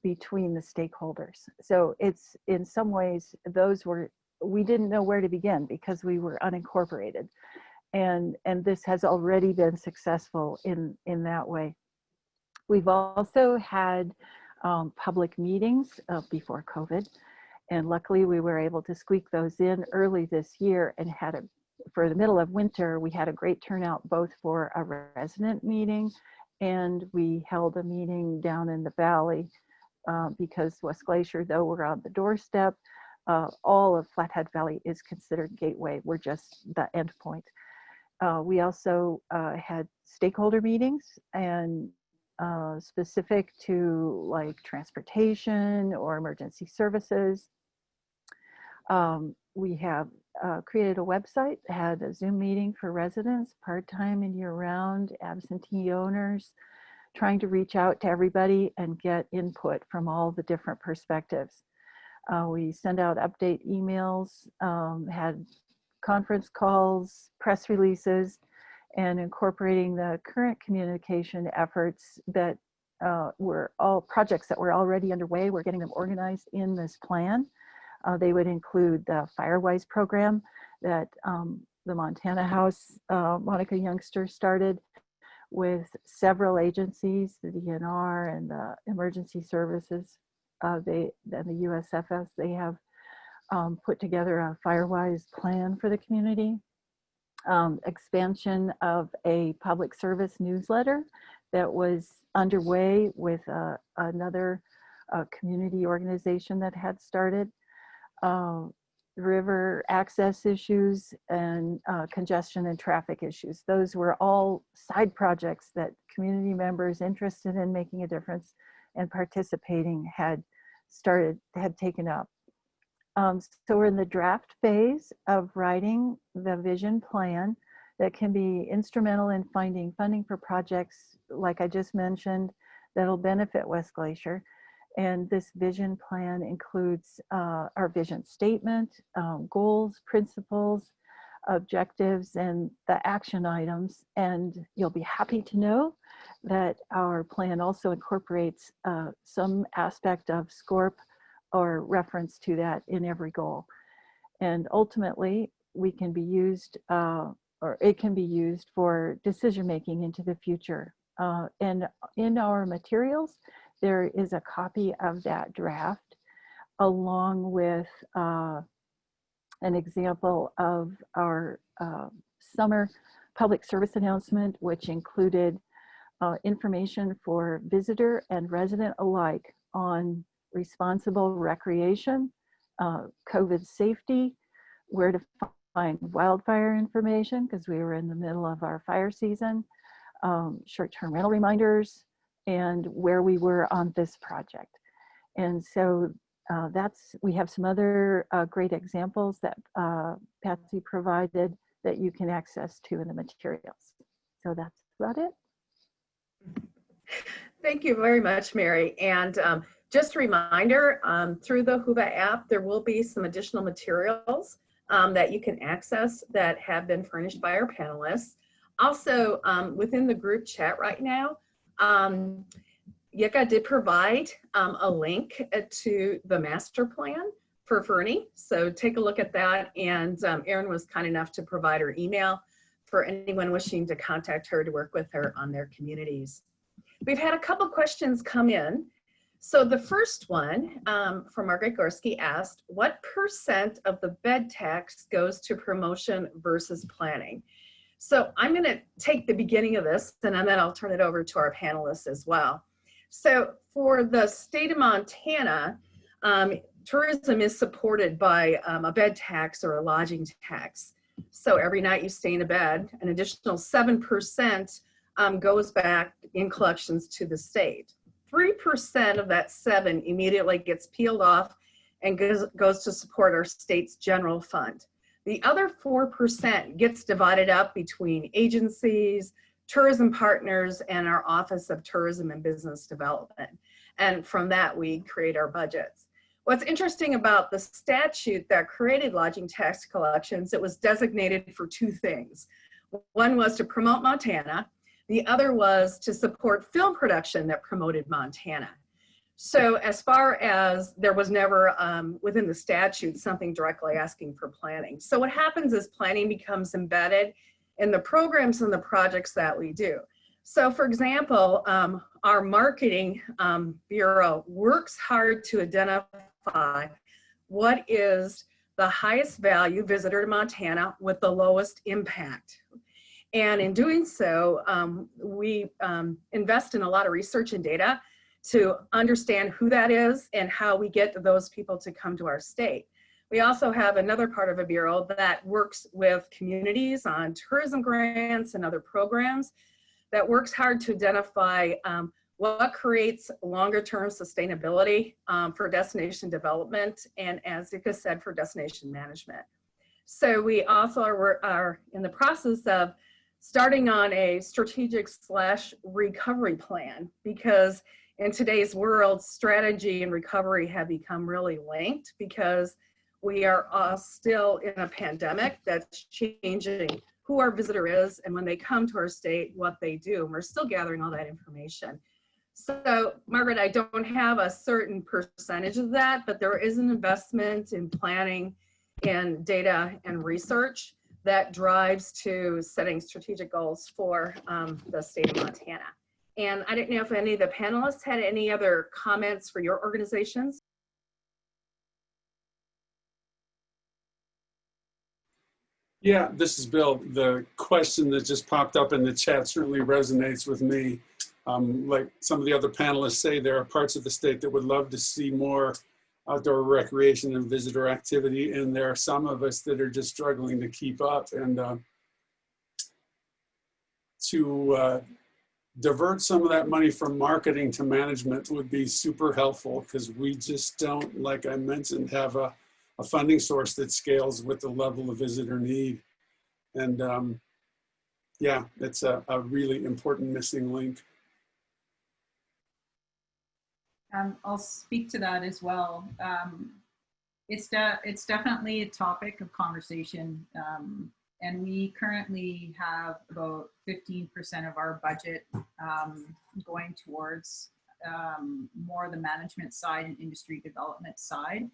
between the stakeholders. So it's, in some ways, we didn't know where to begin because we were unincorporated. And this has already been successful in that way. We've also had public meetings before COVID, and luckily we were able to squeak those in early this year, and for the middle of winter, we had a great turnout both for a resident meeting, and we held a meeting down in the valley because West Glacier, though we're on the doorstep, all of Flathead Valley is considered gateway. We're just the end point. We also had stakeholder meetings, and specific to like transportation or emergency services. We have created a website, had a Zoom meeting for residents, part-time and year-round, absentee owners, trying to reach out to everybody and get input from all the different perspectives. We send out update emails, had conference calls, press releases, and incorporating the current communication efforts that were all projects that were already underway. We're getting them organized in this plan. They would include the Firewise program that the Montana House, Monica Youngster started with several agencies, the DNR and the emergency services, and the USFS. They have put together a Firewise plan for the community. Expansion of a public service newsletter that was underway with another community organization that had started. River access issues and congestion and traffic issues. Those were all side projects that community members interested in making a difference and participating had taken up. So we're in the draft phase of writing the vision plan that can be instrumental in finding funding for projects, like I just mentioned, that'll benefit West Glacier. And this vision plan includes our vision statement, goals, principles, objectives, and the action items. And you'll be happy to know that our plan also incorporates some aspect of SCORP or reference to that in every goal. And ultimately, we can be used, or it can be used for decision-making into the future. And in our materials, there is a copy of that draft, along with an example of our summer public service announcement, which included information for visitor and resident alike on responsible recreation, COVID safety, where to find wildfire information, because we were in the middle of our fire season, short-term rental reminders, and where we were on this project. And so we have some other great examples that Patsy provided that you can access to in the materials. So that's about it. Thank you very much, Mary. And just a reminder, through the Whova app, there will be some additional materials that you can access that have been furnished by our panelists. Also, within the group chat right now, Jikke did provide a link to the master plan for Fernie. So take a look at that. And Erin was kind enough to provide her email for anyone wishing to contact her to work with her on their communities. We've had a couple questions come in. So the first one from Margaret Gorski asked, what % of the bed tax goes to promotion versus planning? So I'm going to take the beginning of this, and then I'll turn it over to our panelists as well. So for the state of Montana, tourism is supported by a bed tax or a lodging tax. So every night you stay in a bed, an additional 7% goes back in collections to the state. 3% of that 7 immediately gets peeled off and goes to support our state's general fund. The other 4% gets divided up between agencies, tourism partners, and our Office of Tourism and Business Development. And from that, we create our budgets. What's interesting about the statute that created lodging tax collections, it was designated for 2 things. One was to promote Montana, The other was to support film production that promoted Montana. So as far as there was never within the statute something directly asking for planning. So what happens is planning becomes embedded in the programs and the projects that we do. So for example, our marketing bureau works hard to identify what is the highest value visitor to Montana with the lowest impact. And in doing so, we invest in a lot of research and data to understand who that is and how we get those people to come to our state. We also have another part of a bureau that works with communities on tourism grants and other programs that works hard to identify what creates longer term sustainability for destination development and, as Jikke said, for destination management. So we also are in the process of starting on a strategic / recovery plan, because in today's world, strategy and recovery have become really linked because we are still in a pandemic that's changing who our visitor is and when they come to our state, what they do. And we're still gathering all that information. So, Margaret, I don't have a certain percentage of that, but there is an investment in planning and data and research that drives to setting strategic goals for the state of Montana. And I didn't know if any of the panelists had any other comments for your organizations. Yeah, this is Bill. The question that just popped up in the chat certainly resonates with me. Like some of the other panelists say, there are parts of the state that would love to see more outdoor recreation and visitor activity, and there are some of us that are just struggling to keep up. And to divert some of that money from marketing to management would be super helpful, because we just don't, like I mentioned, have a funding source that scales with the level of visitor need. And yeah, it's a really important missing link. I'll speak to that as well. It's definitely a topic of conversation. And we currently have about 15% of our budget going towards more the management side and industry development side.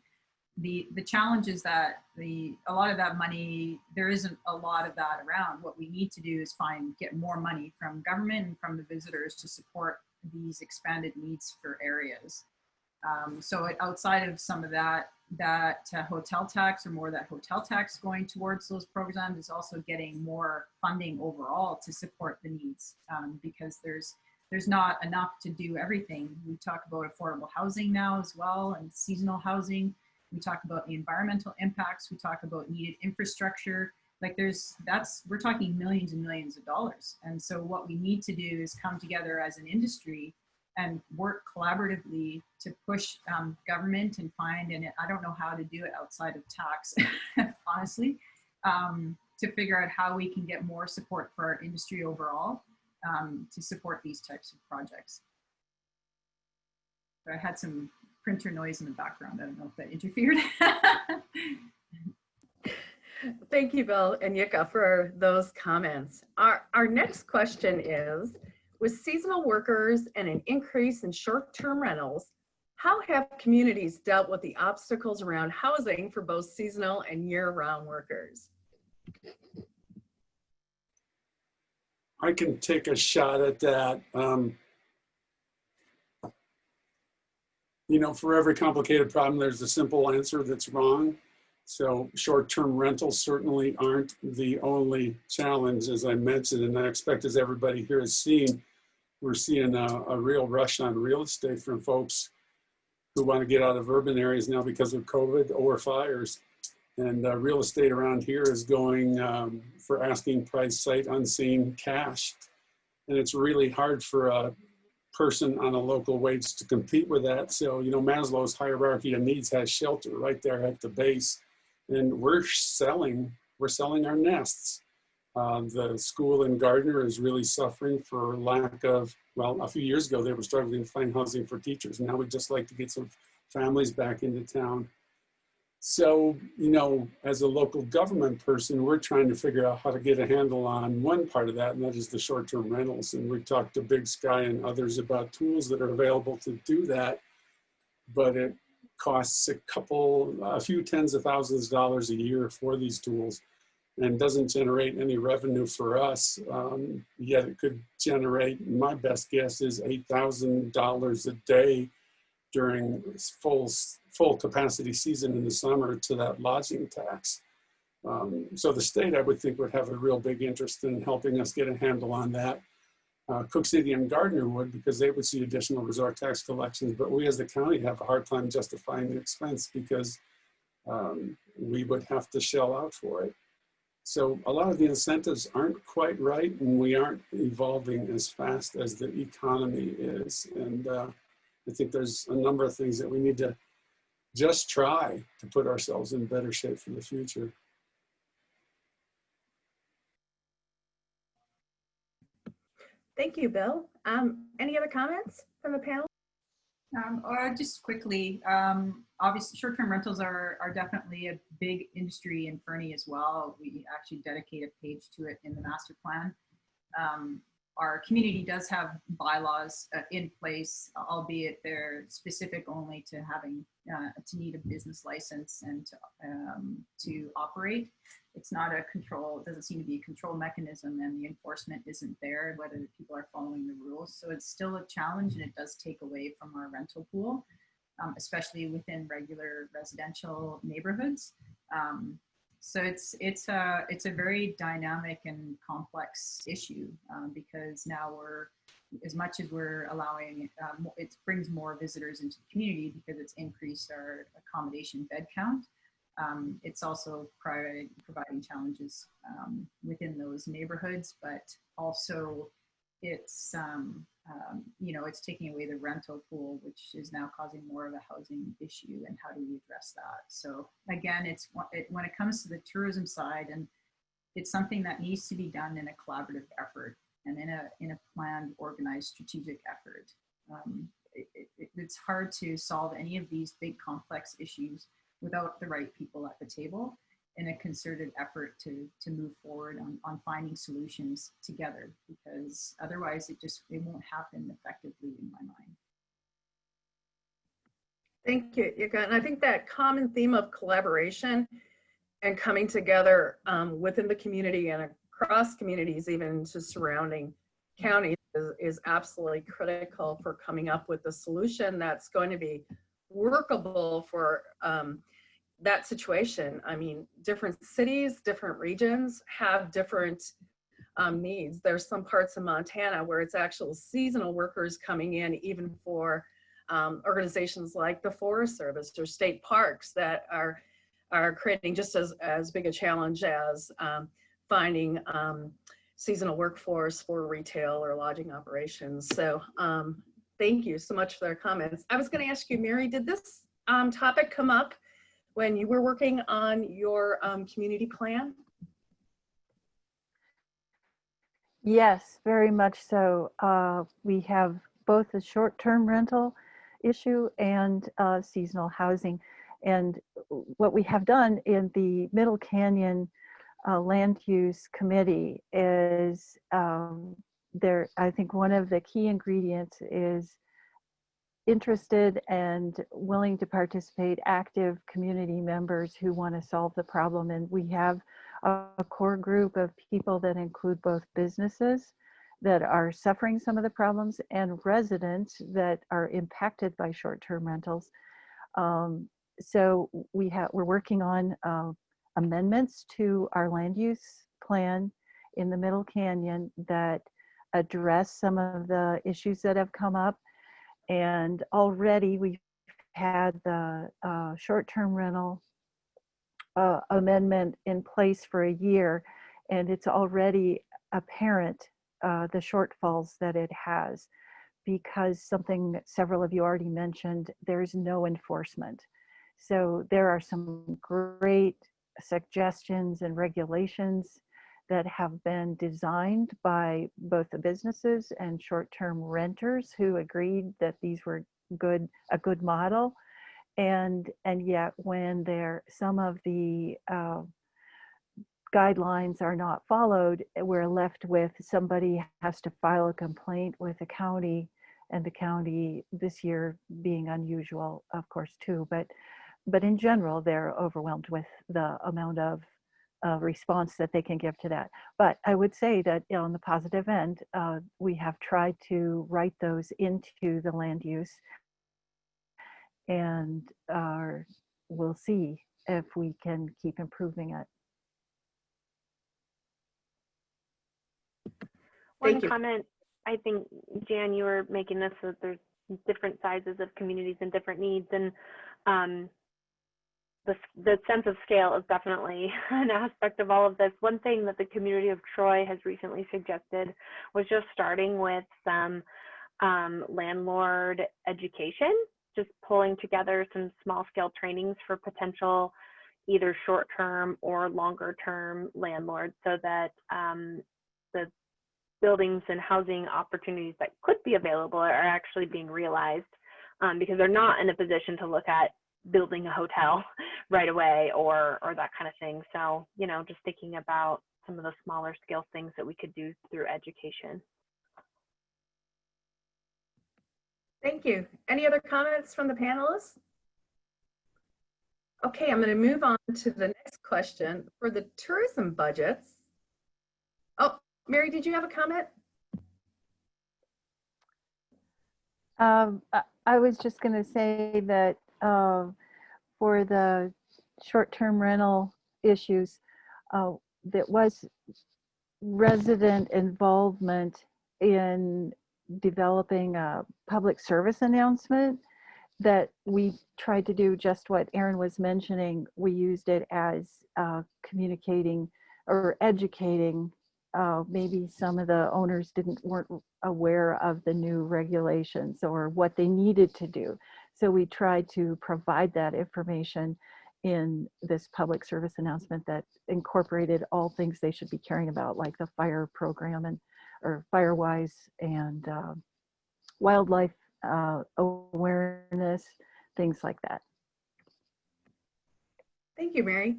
The challenge is that a lot of that money, there isn't a lot of that around. What we need to do is get more money from government and from the visitors to support these expanded needs for areas. So outside of some of that hotel tax, or more that hotel tax going towards those programs, is also getting more funding overall to support the needs, because there's not enough to do everything. We talk about affordable housing now as well, and seasonal housing. We talk about the environmental impacts. We talk about needed infrastructure. Like we're talking millions and millions of dollars. And so what we need to do is come together as an industry and work collaboratively to push government and and I don't know how to do it outside of tax, honestly, to figure out how we can get more support for our industry overall to support these types of projects. So I had some printer noise in the background. I don't know if that interfered. Thank you, Bill and Jikke, for those comments. Our next question is, with seasonal workers and an increase in short-term rentals, how have communities dealt with the obstacles around housing for both seasonal and year-round workers? I can take a shot at that. You know, for every complicated problem, there's a simple answer that's wrong. So short-term rentals certainly aren't the only challenge, as I mentioned, and I expect, as everybody here has seen, we're seeing a real rush on real estate from folks who want to get out of urban areas now because of COVID or fires. And real estate around here is going for asking price, sight unseen, cash. And it's really hard for a person on a local wage to compete with that. So, you know, Maslow's hierarchy of needs has shelter right there at the base. And we're selling our nests. The school in Gardner is really suffering for lack of, well, a few years ago, they were struggling to find housing for teachers. Now we'd just like to get some families back into town. So, you know, as a local government person, we're trying to figure out how to get a handle on one part of that, and that is the short-term rentals. And we've talked to Big Sky and others about tools that are available to do that, but it costs a few tens of thousands of dollars a year for these tools and doesn't generate any revenue for us. Yet it could generate, my best guess is $8,000 a day during full capacity season in the summer to that lodging tax. So the state, I would think, would have a real big interest in helping us get a handle on that. Cook City and Gardner would, because they would see additional resort tax collections, but we as the county have a hard time justifying the expense because we would have to shell out for it. So a lot of the incentives aren't quite right, and we aren't evolving as fast as the economy is. And I think there's a number of things that we need to just try to put ourselves in better shape for the future. Thank you, Bill. Any other comments from the panel? Or just quickly, obviously short-term rentals are definitely a big industry in Fernie as well. We actually dedicate a page to it in the master plan. Our community does have bylaws in place, albeit they're specific only to having to need a business license and to operate. It's not a control, it doesn't seem to be a control mechanism, and the enforcement isn't there, whether people are following the rules. So it's still a challenge, and it does take away from our rental pool, especially within regular residential neighborhoods. So it's a very dynamic and complex issue because now as much as we're allowing, it brings more visitors into the community because it's increased our accommodation bed count. It's also providing challenges within those neighborhoods, but also it's it's taking away the rental pool, which is now causing more of a housing issue. And how do we address that? So again, when it comes to the tourism side, and it's something that needs to be done in a collaborative effort and in a planned, organized, strategic effort. It's hard to solve any of these big complex issues without the right people at the table in a concerted effort to move forward on finding solutions together, because otherwise it won't happen effectively in my mind. Thank you, Jikke. And I think that common theme of collaboration and coming together within the community and across communities, even to surrounding counties, is absolutely critical for coming up with a solution that's going to be workable for that situation. I mean, different cities, different regions have different needs. There's some parts of Montana where it's actual seasonal workers coming in, even for organizations like the Forest Service or state parks that are creating just as big a challenge as finding seasonal workforce for retail or lodging operations. So thank you so much for their comments. I was going to ask you, Mary, did this topic come up when you were working on your community plan? Yes, very much so. We have both the short-term rental issue and seasonal housing. And what we have done in the Middle Canyon Land Use Committee is I think one of the key ingredients is interested and willing to participate active community members who want to solve the problem. And we have a core group of people that include both businesses that are suffering some of the problems and residents that are impacted by short-term rentals. So we're working on amendments to our land use plan in the Middle Canyon that address some of the issues that have come up. And already we've had the short-term rental amendment in place for a year, and it's already apparent the shortfalls that it has, because something that several of you already mentioned, there's no enforcement. So there are some great suggestions and regulations that have been designed by both the businesses and short-term renters who agreed that these were a good model. and yet when some of the guidelines are not followed, we're left with somebody has to file a complaint with the county, and the county this year being unusual, of course, too, but in general, they're overwhelmed with the amount of response that they can give to that. But I would say that on the positive end, we have tried to write those into the land use, and we'll see if we can keep improving it. One Thank you. comment, I think, Jan, you were making this so that there's different sizes of communities and different needs, and the sense of scale is definitely an aspect of all of this. One thing that the community of Troy has recently suggested was just starting with some landlord education, just pulling together some small scale trainings for potential either short-term or longer-term landlords, so that the buildings and housing opportunities that could be available are actually being realized, because they're not in a position to look at building a hotel right away or that kind of thing. So, you know, just thinking about some of the smaller scale things that we could do through education. Thank you. Any other comments from the panelists? Okay, I'm going to move on to the next question. For the tourism budgets. Oh, Mary, did you have a comment? I was just going to say that for the short-term rental issues, that was resident involvement in developing a public service announcement that we tried to do just what Erin was mentioning. We used it as communicating or educating. Maybe some of the owners weren't aware of the new regulations or what they needed to do. So we tried to provide that information in this public service announcement that incorporated all things they should be caring about, like the fire program or Firewise and wildlife awareness, things like that. Thank you, Mary.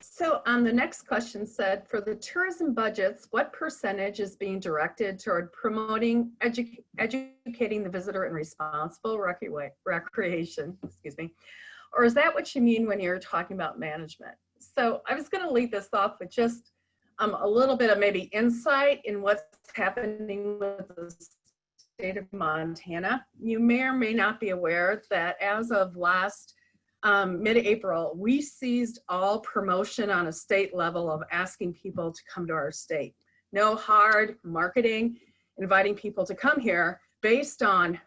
So the next question said, for the tourism budgets, what percentage is being directed toward promoting, educating the visitor in responsible recreation, excuse me, or is that what you mean when you're talking about management? So I was going to lead this off with just a little bit of maybe insight in what's happening with the state of Montana. You may or may not be aware that as of last mid-April, we ceased all promotion on a state level of asking people to come to our state. No hard marketing, inviting people to come here based on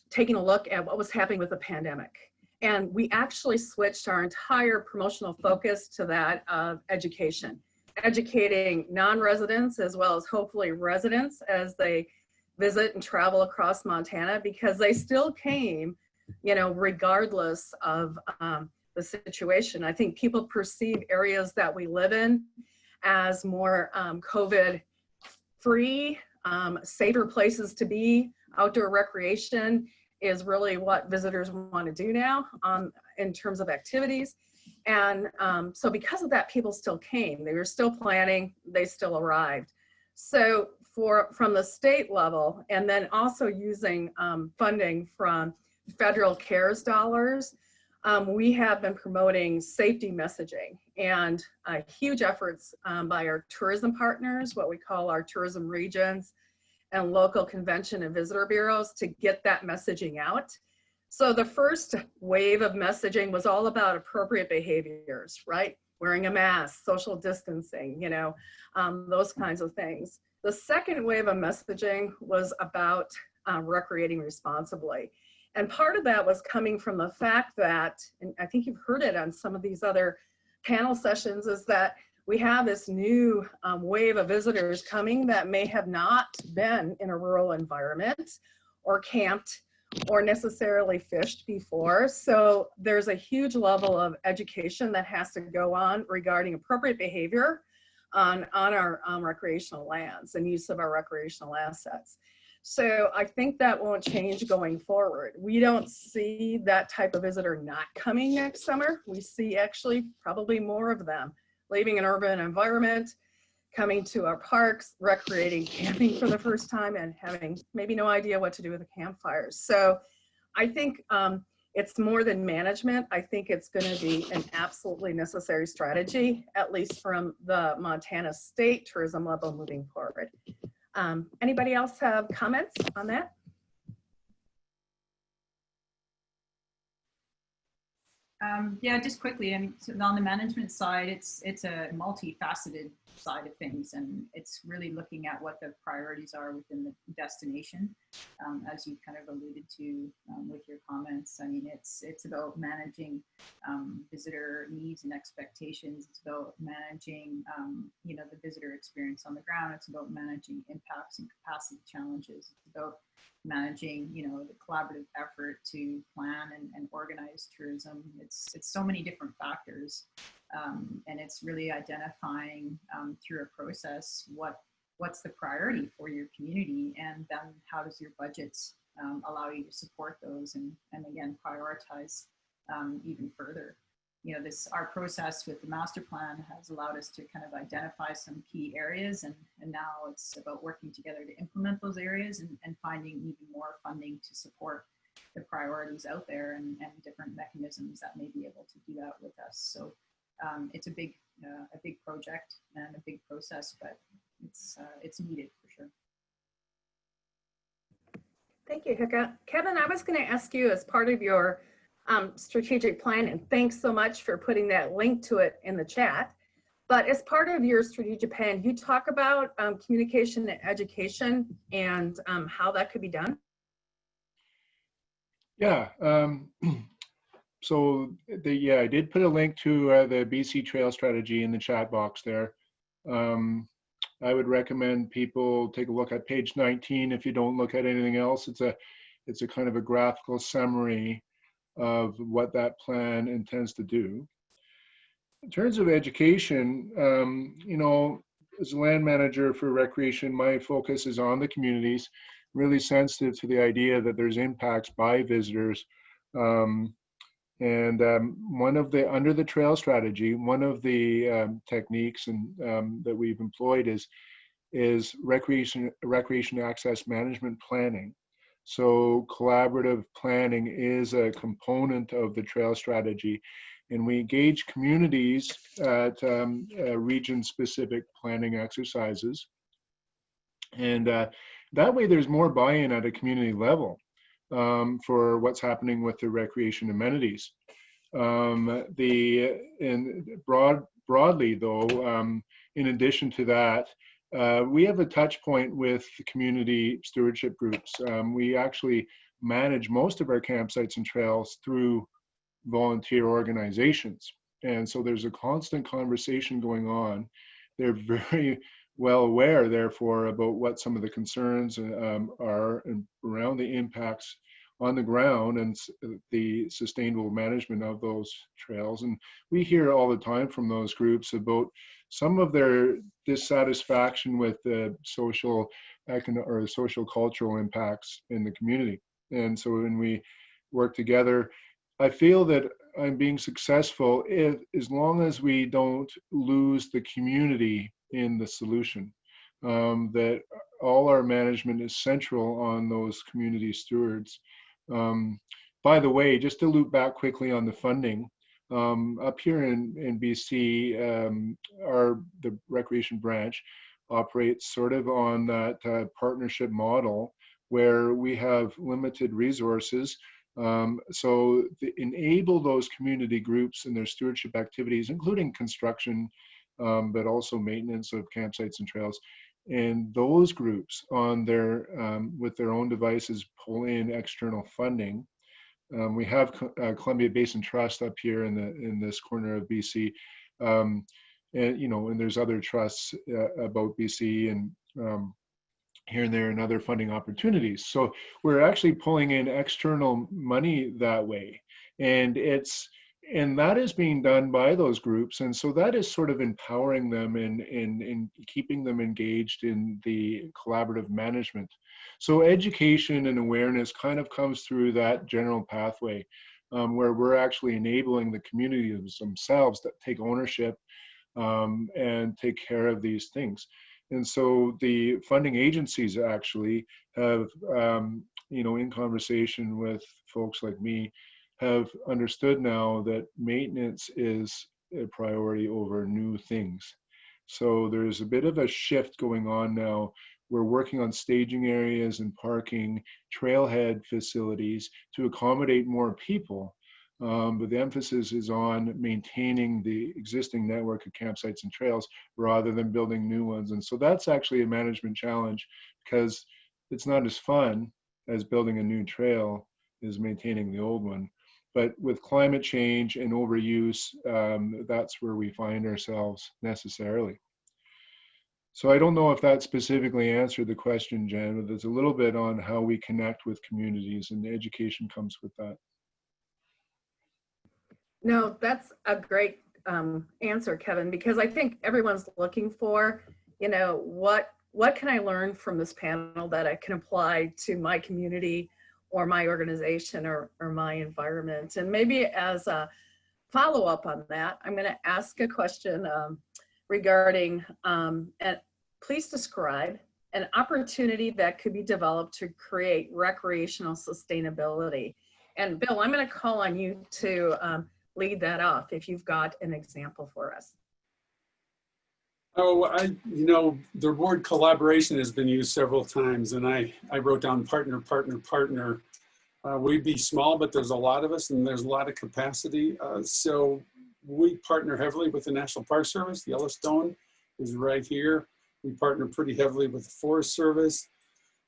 taking a look at what was happening with the pandemic. And we actually switched our entire promotional focus to that of education, educating non-residents as well as hopefully residents as they visit and travel across Montana, because they still came, you know, regardless of the situation. I think people perceive areas that we live in as more COVID-free, safer places to be. Outdoor recreation is really what visitors want to do now in terms of activities. And so because of that, people still came. They were still planning, they still arrived. So from the state level, and then also using funding from federal CARES dollars, we have been promoting safety messaging and huge efforts by our tourism partners, what we call our tourism regions and local convention and visitor bureaus, to get that messaging out. So the first wave of messaging was all about appropriate behaviors, right? Wearing a mask, social distancing, you know, those kinds of things. The second wave of messaging was about recreating responsibly. And part of that was coming from the fact that, and I think you've heard it on some of these other panel sessions, is that we have this new wave of visitors coming that may have not been in a rural environment or camped or necessarily fished before. So there's a huge level of education that has to go on regarding appropriate behavior on our recreational lands and use of our recreational assets. So I think that won't change going forward. We don't see that type of visitor not coming next summer. We see actually probably more of them leaving an urban environment, coming to our parks, recreating, camping for the first time, and having maybe no idea what to do with the campfires. So I think it's more than management. I think it's going to be an absolutely necessary strategy, at least from the Montana state tourism level moving forward. Anybody else have comments on that? Yeah, just quickly, I mean, so on the management side, it's a multifaceted side of things, and it's really looking at what the priorities are within the destination, as you kind of alluded to with your comments. I mean, it's about managing visitor needs and expectations. It's about managing, you know, the visitor experience on the ground. It's about managing impacts and capacity challenges. It's about managing, you know, the collaborative effort to plan and organize tourism. It's so many different factors, and it's really identifying through a process what's the priority for your community, and then how does your budgets allow you to support those, and again prioritize even further. You know, our process with the master plan has allowed us to kind of identify some key areas, and now it's about working together to implement those areas and finding even more funding to support the priorities out there, and different mechanisms that may be able to do that with us. So it's a big project and a big process, but it's needed for sure. Thank you, Jikke. Kevin, I was going to ask you, as part of your strategic plan, and thanks so much for putting that link to it in the chat, but as part of your strategic plan, you talk about communication and education and how that could be done. Yeah. So I did put a link to the BC Trail Strategy in the chat box there. I would recommend people take a look at page 19 if you don't look at anything else. It's a kind of a graphical summary of what that plan intends to do. In terms of education, you know, as a land manager for recreation, my focus is on the communities, really sensitive to the idea that there's impacts by visitors. Under the trail strategy, one of the techniques that we've employed is recreation access management planning. So collaborative planning is a component of the trail strategy, and we engage communities at region-specific planning exercises. And that way there's more buy-in at a community level for what's happening with the recreation amenities. Broadly though, in addition to that, we have a touch point with the community stewardship groups. We actually manage most of our campsites and trails through volunteer organizations. And so there's a constant conversation going on. They're very well aware, therefore, about what some of the concerns are around the impacts on the ground and the sustainable management of those trails. And we hear all the time from those groups about some of their dissatisfaction with the social cultural impacts in the community. And so when we work together, I feel that I'm being successful as long as we don't lose the community in the solution, that all our management is central on those community stewards. By the way, just to loop back quickly on the funding, up here in BC, the recreation branch operates sort of on that partnership model where we have limited resources. So enable those community groups and their stewardship activities, including construction, but also maintenance of campsites and trails. And those groups on their with their own devices pull in external funding. We have Columbia Basin Trust up here in this corner of BC, and you know, and there's other trusts about BC and here and there and other funding opportunities. So we're actually pulling in external money that way, and that is being done by those groups, and so that is sort of empowering them and keeping them engaged in the collaborative management. So education and awareness kind of comes through that general pathway, where we're actually enabling the communities themselves to take ownership and take care of these things. And so the funding agencies actually have, in conversation with folks like me, have understood now that maintenance is a priority over new things. So there's a bit of a shift going on now. We're working on staging areas and parking, trailhead facilities to accommodate more people. But the emphasis is on maintaining the existing network of campsites and trails rather than building new ones. And so that's actually a management challenge, because it's not as fun as building a new trail as maintaining the old one. But with climate change and overuse, that's where we find ourselves necessarily. So I don't know if that specifically answered the question, Jen, but there's a little bit on how we connect with communities, and the education comes with that. No, that's a great answer, Kevin, because I think everyone's looking for, what can I learn from this panel that I can apply to my community or my organization or my environment? And maybe as a follow-up on that, I'm going to ask a question regarding, and please describe an opportunity that could be developed to create recreational sustainability. And Bill, I'm going to call on you to lead that off if you've got an example for us. Oh, the word collaboration has been used several times, and I wrote down partner, partner, partner. We'd be small, but there's a lot of us and there's a lot of capacity. So we partner heavily with the National Park Service. Yellowstone is right here. We partner pretty heavily with the Forest Service.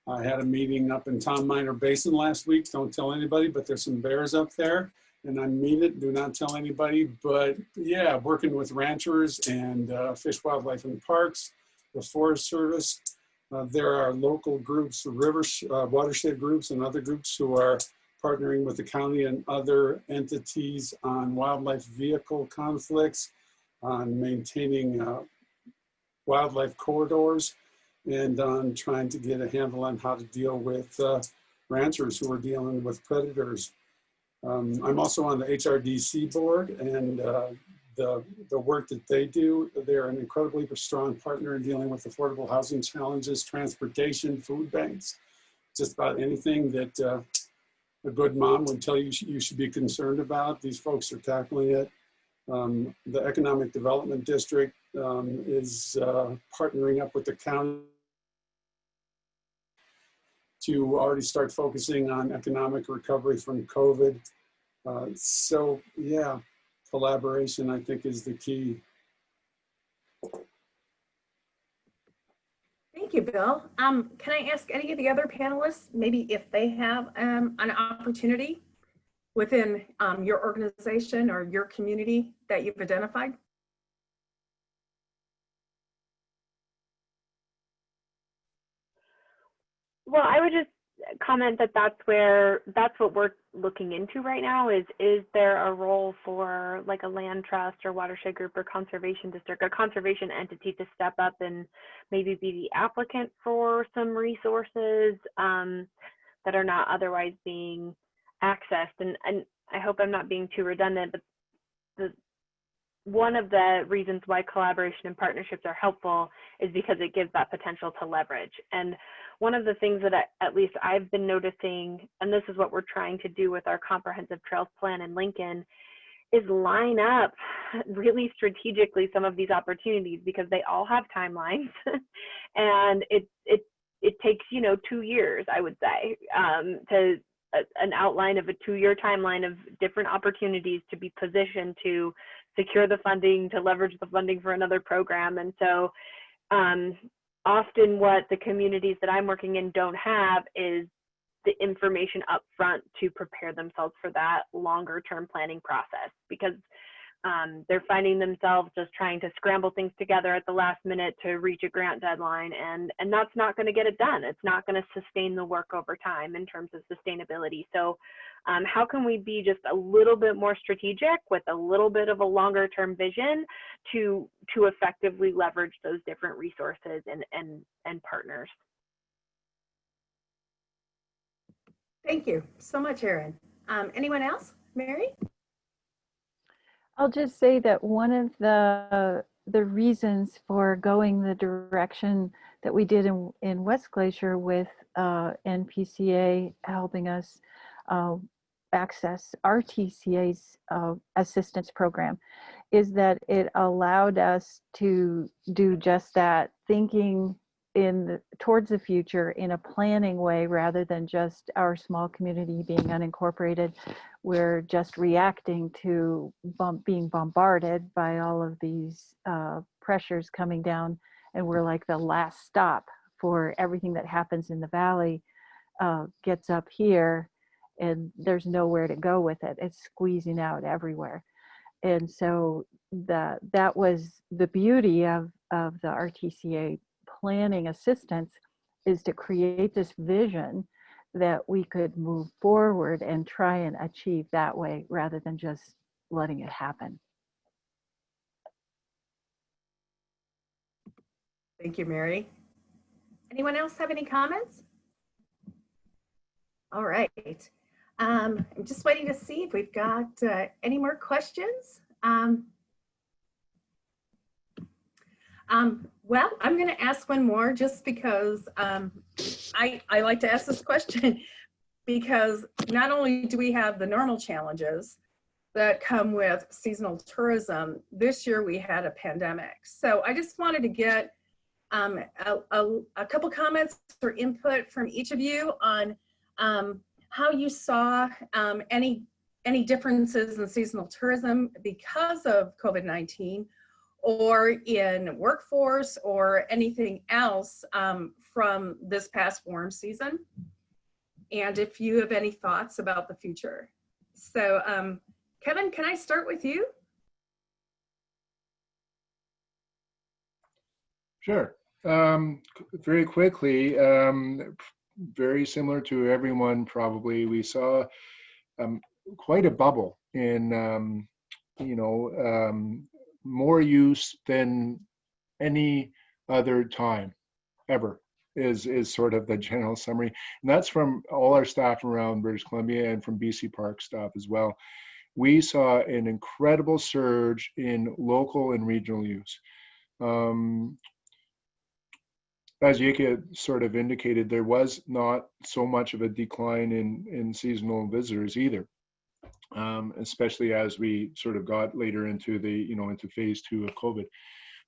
I had a meeting up in Tom Minor Basin last week. Don't tell anybody, but there's some bears up there. And I mean it, do not tell anybody, but yeah, working with ranchers and Fish, Wildlife and Parks, the Forest Service. There are local groups, watershed groups and other groups who are partnering with the county and other entities on wildlife vehicle conflicts, on maintaining wildlife corridors, and on trying to get a handle on how to deal with ranchers who are dealing with predators. I'm also on the HRDC board, and the work that they do, they're an incredibly strong partner in dealing with affordable housing challenges, transportation, food banks, just about anything that a good mom would tell you you should be concerned about. These folks are tackling it. The Economic Development District is partnering up with the county to already start focusing on economic recovery from COVID. So yeah, collaboration, I think, is the key. Thank you, Bill. Can I ask any of the other panelists, maybe if they have an opportunity within your organization or your community that you've identified? Well, I would just comment that that's what we're looking into right now is there a role for like a land trust or watershed group or conservation district, a conservation entity to step up and maybe be the applicant for some resources that are not otherwise being accessed. And I hope I'm not being too redundant, but one of the reasons why collaboration and partnerships are helpful is because it gives that potential to leverage. And one of the things that at least I've been noticing, and this is what we're trying to do with our comprehensive trails plan in Lincoln, is line up really strategically some of these opportunities, because they all have timelines and it takes 2 years, I would say, to an outline of a 2-year timeline of different opportunities to be positioned to secure the funding, to leverage the funding for another program. And so often what the communities that I'm working in don't have is the information up front to prepare themselves for that longer term planning process, because they're finding themselves just trying to scramble things together at the last minute to reach a grant deadline, and that's not going to get it done. It's not going to sustain the work over time in terms of sustainability. So how can we be just a little bit more strategic with a little bit of a longer term vision to effectively leverage those different resources and partners? Thank you so much, Erin. Anyone else? Mary? I'll just say that one of the reasons for going the direction that we did in West Glacier with NPCA helping us access RTCA's assistance program is that it allowed us to do just that, thinking towards the future in a planning way rather than just our small community being unincorporated. We're just reacting to being bombarded by all of these pressures coming down, and we're like the last stop for everything that happens in the valley gets up here, and there's nowhere to go with it. It's squeezing out everywhere. And so that was the beauty of the RTCA planning assistance, is to create this vision that we could move forward and try and achieve that way rather than just letting it happen. Thank you, Mary. Anyone else have any comments? All right. I'm just waiting to see if we've got any more questions. Well, I'm going to ask one more just because I like to ask this question, because not only do we have the normal challenges that come with seasonal tourism, this year we had a pandemic. So I just wanted to get a couple comments or input from each of you on how you saw any differences in seasonal tourism because of COVID-19, or in workforce, or anything else from this past warm season. And if you have any thoughts about the future. So Kevin, can I start with you? Sure. Very quickly, very similar to everyone probably, we saw quite a bubble in, more use than any other time ever is sort of the general summary. And that's from all our staff around British Columbia and from BC Park staff as well. We saw an incredible surge in local and regional use. As Jikke sort of indicated, there was not so much of a decline in seasonal visitors either. Especially as we sort of got later into into phase 2 of COVID.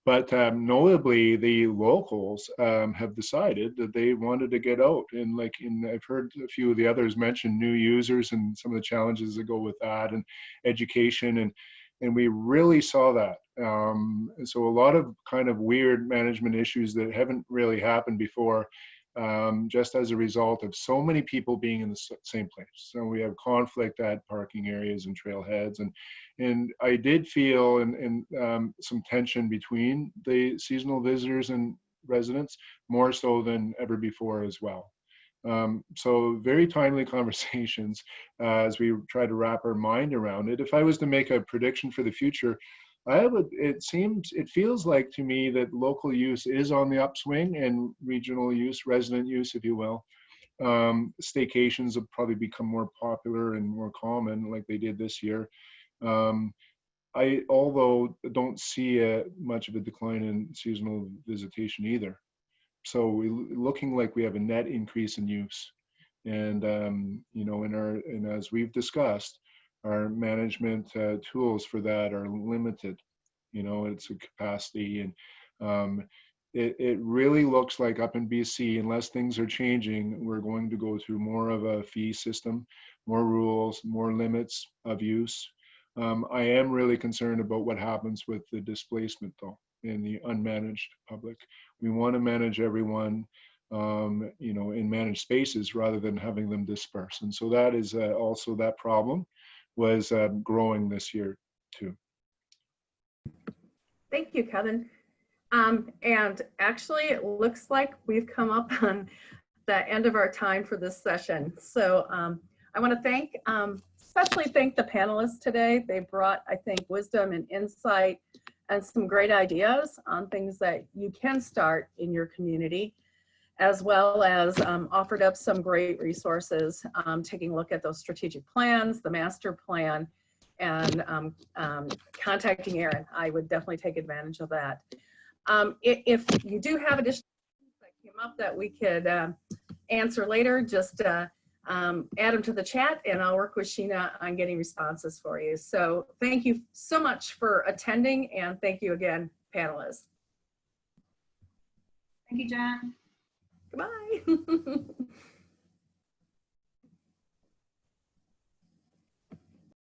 But notably, the locals have decided that they wanted to get out. And I've heard a few of the others mention new users and some of the challenges that go with that, and education. And we really saw that. And so a lot of kind of weird management issues that haven't really happened before, just as a result of so many people being in the same place. So we have conflict at parking areas and trailheads, and I did feel some tension between the seasonal visitors and residents, more so than ever before as well. So very timely conversations as we try to wrap our mind around it. If I was to make a prediction for the future, it feels like to me that local use is on the upswing, and regional use, resident use, if you will. Staycations will probably become more popular and more common like they did this year. I don't see much of a decline in seasonal visitation either. So we're looking like we have a net increase in use. And, and as we've discussed, our management tools for that are limited. It's a capacity, and it really looks like up in BC, unless things are changing, we're going to go through more of a fee system, more rules, more limits of use. I am really concerned about what happens with the displacement, though, in the unmanaged public. We want to manage everyone, in managed spaces rather than having them disperse. And so that is also that problem was growing this year too. Thank you, Kevin. And actually, it looks like we've come up on the end of our time for this session. So I want to especially thank the panelists today. They brought, I think, wisdom and insight and some great ideas on things that you can start in your community. as well as offered up some great resources, taking a look at those strategic plans, the master plan, and contacting Erin. I would definitely take advantage of that. If you do have additional questions that came up that we could answer later, just add them to the chat and I'll work with Sheena on getting responses for you. So thank you so much for attending, and thank you again, panelists. Thank you, Jen. Goodbye.